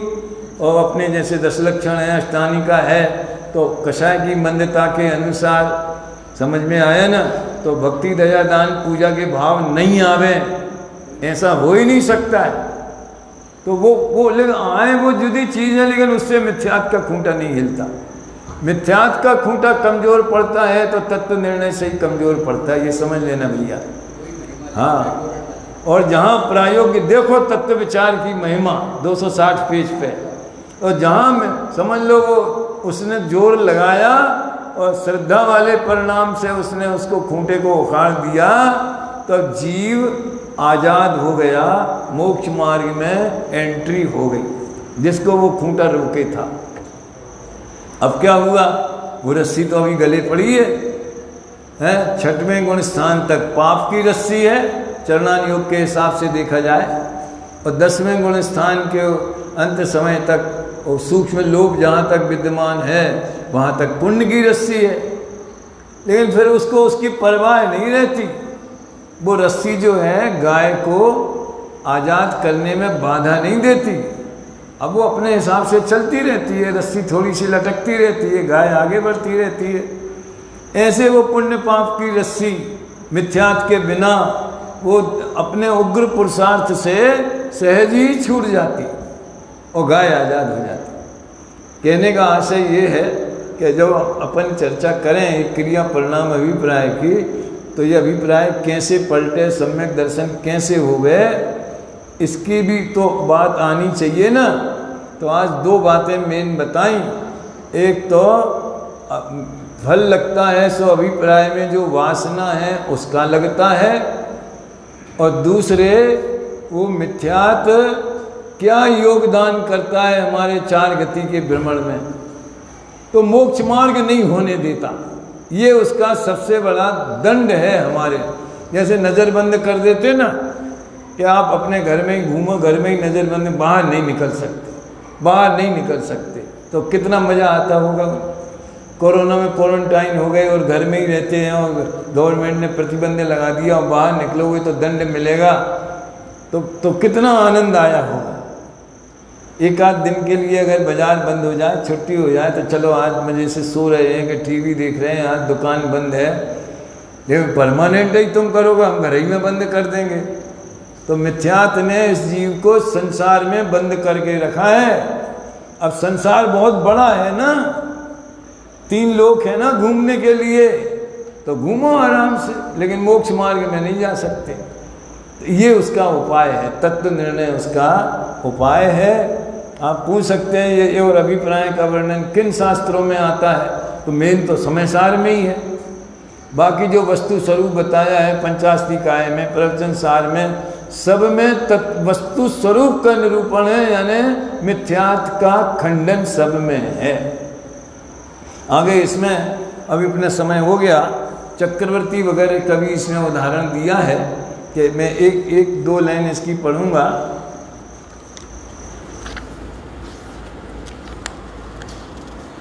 और अपने जैसे 10 लक्षण है, अष्टानिका है, तो कषाय की मंदता के अनुसार समझ में आया ना, तो भक्ति दया दान पूजा के भाव नहीं आवे, ऐसा हो ही नहीं सकता है। तो वो लेकिन आए वो जुदी चीज़ है, लेकिन उससे मिथ्यात्व का खूंटा नहीं हिलता। मिथ्यात्व का खूंटा कमजोर पड़ता है तो तत्व निर्णय से ही कमजोर पड़ता है, ये समझ लेना भैया। हाँ, और जहाँ प्रायोगिक देखो तत्व विचार की महिमा 260 पेज पे, और जहाँ में समझ लो वो उसने जोर लगाया और श्रद्धा वाले परिणाम से उसने उसको खूंटे को उखाड़ दिया, तो जीव आजाद हो गया, मोक्ष मार्ग में एंट्री हो गई, जिसको वो खूंटा रोके था। अब क्या हुआ? वो रस्सी तो अभी गले पड़ी है। 6वें गुण स्थान तक पाप की रस्सी है चरणान योग के हिसाब से देखा जाए, और 10वें गुण स्थान के अंत समय तक और सूक्ष्म लोभ जहाँ तक विद्यमान है वहाँ तक पुण्य की रस्सी है। लेकिन फिर उसको उसकी परवाह नहीं रहती। वो रस्सी जो है गाय को आज़ाद करने में बाधा नहीं देती। अब वो अपने हिसाब से चलती रहती है, रस्सी थोड़ी सी लटकती रहती है, गाय आगे बढ़ती रहती है। ऐसे वो पुण्य पाप की रस्सी मिथ्यात्व के बिना वो अपने उग्र पुरुषार्थ से सहज ही छूट जाती और गाय आज़ाद हो जाती। कहने का आशय ये है कि जब अपन चर्चा करें क्रिया परिणाम अभिप्राय की, तो ये अभिप्राय कैसे पलटे, सम्यक दर्शन कैसे हो गए, इसकी भी तो बात आनी चाहिए ना। तो आज 2 बातें मेन बताई। एक तो फल लगता है सो अभिप्राय में जो वासना है उसका लगता है, और दूसरे वो मिथ्यात्व क्या योगदान करता है हमारे 4 गति के भ्रमण में, तो मोक्ष मार्ग नहीं होने देता। ये उसका सबसे बड़ा दंड है हमारे। जैसे नज़रबंद कर देते ना कि आप अपने घर में ही घूमो, घर में ही नज़रबंद, बाहर नहीं निकल सकते, बाहर नहीं निकल सकते, तो कितना मज़ा आता होगा। कोरोना में क्वारंटाइन हो गए और घर में ही रहते हैं और गवर्नमेंट ने प्रतिबंध लगा दिया और बाहर निकलोगे तो दंड मिलेगा, तो कितना आनंद आया होगा। एक आध दिन के लिए अगर बाजार बंद हो जाए, छुट्टी हो जाए, तो चलो आज मजे से सो रहे हैं कि टीवी देख रहे हैं, आज दुकान बंद है, लेकिन परमानेंट ही तुम करोगे, हम घर ही में बंद कर देंगे। तो मिथ्यात्व ने इस जीव को संसार में बंद करके रखा है। अब संसार बहुत बड़ा है ना, 3 लोक है ना घूमने के लिए, तो घूमो आराम से, लेकिन मोक्ष मार्ग में नहीं जा सकते। तो ये उसका उपाय है, तत्व निर्णय उसका उपाय है। आप पूछ सकते हैं ये और अभिप्राय का वर्णन किन शास्त्रों में आता है, तो मेन तो समय सार में ही है। बाकी जो वस्तु स्वरूप बताया है पंचास्तिकाय में, प्रवचन सार में, सब में वस्तु स्वरूप का निरूपण है, यानी मिथ्यात्व का खंडन सब में है। आगे इसमें अभी अपना समय हो गया, चक्रवर्ती वगैरह कभी इसमें उदाहरण दिया है कि मैं एक दो लाइन इसकी पढ़ूंगा।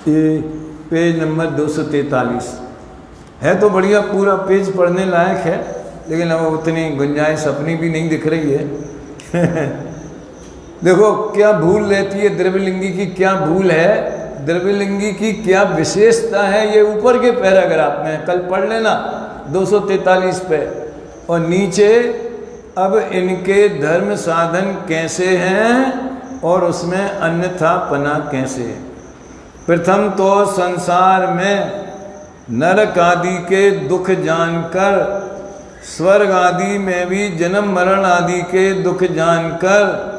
ये पेज नंबर 243 है, तो बढ़िया पूरा पेज पढ़ने लायक है, लेकिन अब उतनी गुंजाइश अपनी भी नहीं दिख रही है। देखो क्या भूल रहती है द्रव्यलिंगी की, क्या भूल है द्रव्यलिंगी की, क्या विशेषता है, ये ऊपर के पैराग्राफ में कल पढ़ लेना 243 पे। और नीचे अब इनके धर्म साधन कैसे हैं और उसमें अन्यथा पना कैसे है। प्रथम तो संसार में नरक आदि के दुख जानकर, स्वर्ग आदि में भी जन्म मरण आदि के दुख जानकर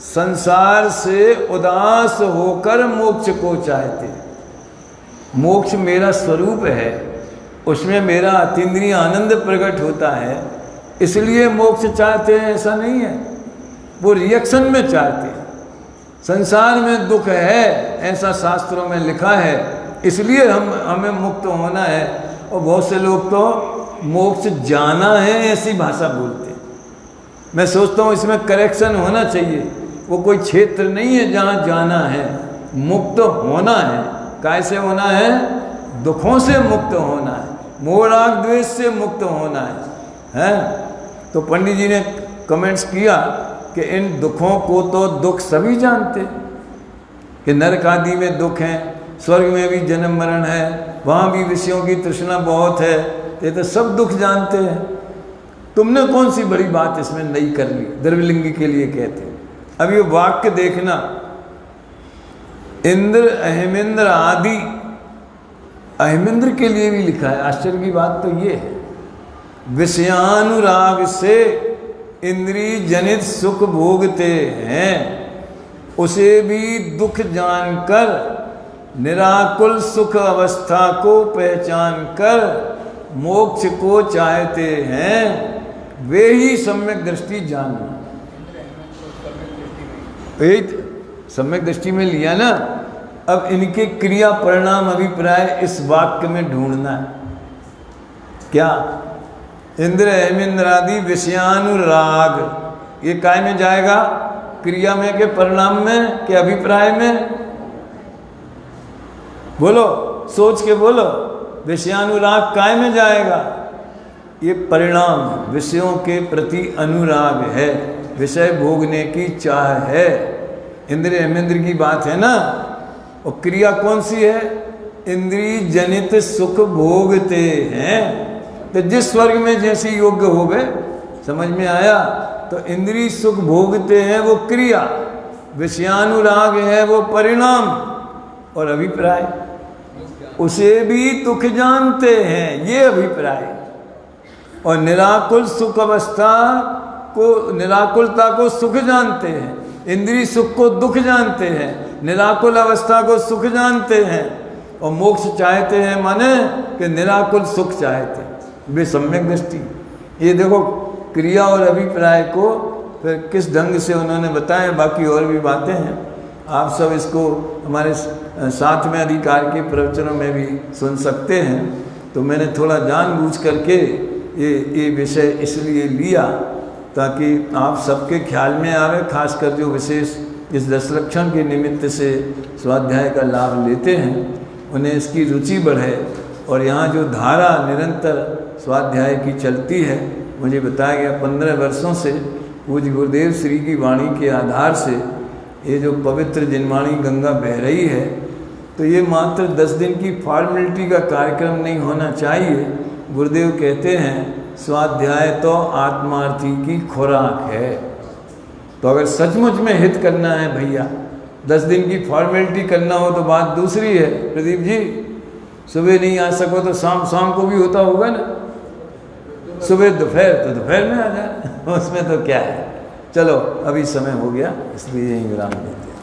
संसार से उदास होकर मोक्ष को चाहते। मोक्ष मेरा स्वरूप है, उसमें मेरा अतीन्द्रिय आनंद प्रकट होता है, इसलिए मोक्ष चाहते हैं, ऐसा नहीं है। वो रिएक्शन में चाहते हैं। संसार में दुख है ऐसा शास्त्रों में लिखा है, इसलिए हमें मुक्त होना है। और बहुत से लोग तो मोक्ष जाना है ऐसी भाषा बोलते हैं। मैं सोचता हूँ इसमें करेक्शन होना चाहिए। वो कोई क्षेत्र नहीं है जहाँ जाना है, मुक्त होना है। कैसे होना है? दुखों से मुक्त होना है, मोह राग द्वेष से मुक्त होना है। तो पंडित जी ने कमेंट्स किया कि इन दुखों को तो दुख सभी जानते कि नरक आदि में दुख हैं, स्वर्ग में भी जन्म मरण है, वहाँ भी विषयों की तृष्णा बहुत है, ये तो सब दुख जानते हैं। तुमने कौन सी बड़ी बात इसमें नई कर ली? द्रव्यलिंगी के लिए कहते हैं। अब ये वाक्य देखना, इंद्र अहमिंद्र आदि, अहमिंद्र के लिए भी लिखा है। आश्चर्य की बात तो ये है, विषयानुराग से इंद्रिय जनित सुख भोगते हैं, उसे भी दुख जानकर निराकुल सुख अवस्था को पहचान कर मोक्ष को चाहते हैं, वे ही सम्यक दृष्टि जानना। सम्यक दृष्टि में लिया ना। अब इनके क्रिया परिणाम अभिप्राय इस वाक्य में ढूंढना है। क्या? इंद्र अहमिंद्र आदि विषयानुराग, ये काय में जाएगा? क्रिया में के परिणाम में के अभिप्राय में? बोलो, सोच के बोलो। विषयानुराग काय में जाएगा? ये परिणाम, विषयों के प्रति अनुराग है, विषय भोगने की चाह है। इंद्रिय अहमिंद्र की बात है ना। और क्रिया कौन सी है? इंद्रिय जनित सुख भोगते हैं। तो जिस स्वर्ग में जैसी योग्य हो गए, समझ में आया? तो इंद्रिय सुख भोगते हैं वो क्रिया, विषयानुराग है वो परिणाम, और अभिप्राय उसे भी दुख जानते हैं, ये अभिप्राय। और निराकुल सुख अवस्था को, निराकुलता को सुख जानते हैं, इंद्रिय सुख को दुख जानते हैं, निराकुल अवस्था को सुख जानते हैं, और मोक्ष चाहते हैं माने कि निराकुल सुख चाहते हैं। वे सम्यक दृष्टि। ये देखो क्रिया और अभिप्राय को फिर किस ढंग से उन्होंने बताया। बाकी और भी बातें हैं, आप सब इसको हमारे साथ में अधिकार के प्रवचनों में भी सुन सकते हैं। तो मैंने थोड़ा जानबूझ करके ये विषय इसलिए लिया ताकि आप सबके ख्याल में आवे, खासकर जो विशेष इस दशलक्षण के निमित्त से स्वाध्याय का लाभ लेते हैं उन्हें इसकी रुचि बढ़े। और यहाँ जो धारा निरंतर स्वाध्याय की चलती है, मुझे बताया गया 15 वर्षों से पूज्य गुरुदेव श्री की वाणी के आधार से ये जो पवित्र जिनवाणी गंगा बह रही है, तो ये मात्र 10 दिन की फॉर्मेलिटी का कार्यक्रम नहीं होना चाहिए। गुरुदेव कहते हैं स्वाध्याय तो आत्मार्थी की खुराक है। तो अगर सचमुच में हित करना है भैया, 10 दिन की फॉर्मेलिटी करना हो तो बात दूसरी है। प्रदीप जी, सुबह नहीं आ सको तो शाम को भी होता होगा ना, सुबह दोपहर तो दोपहर में आ जाए, उसमें तो क्या है। चलो अभी समय हो गया, इसलिए यहीं विराम देते हैं।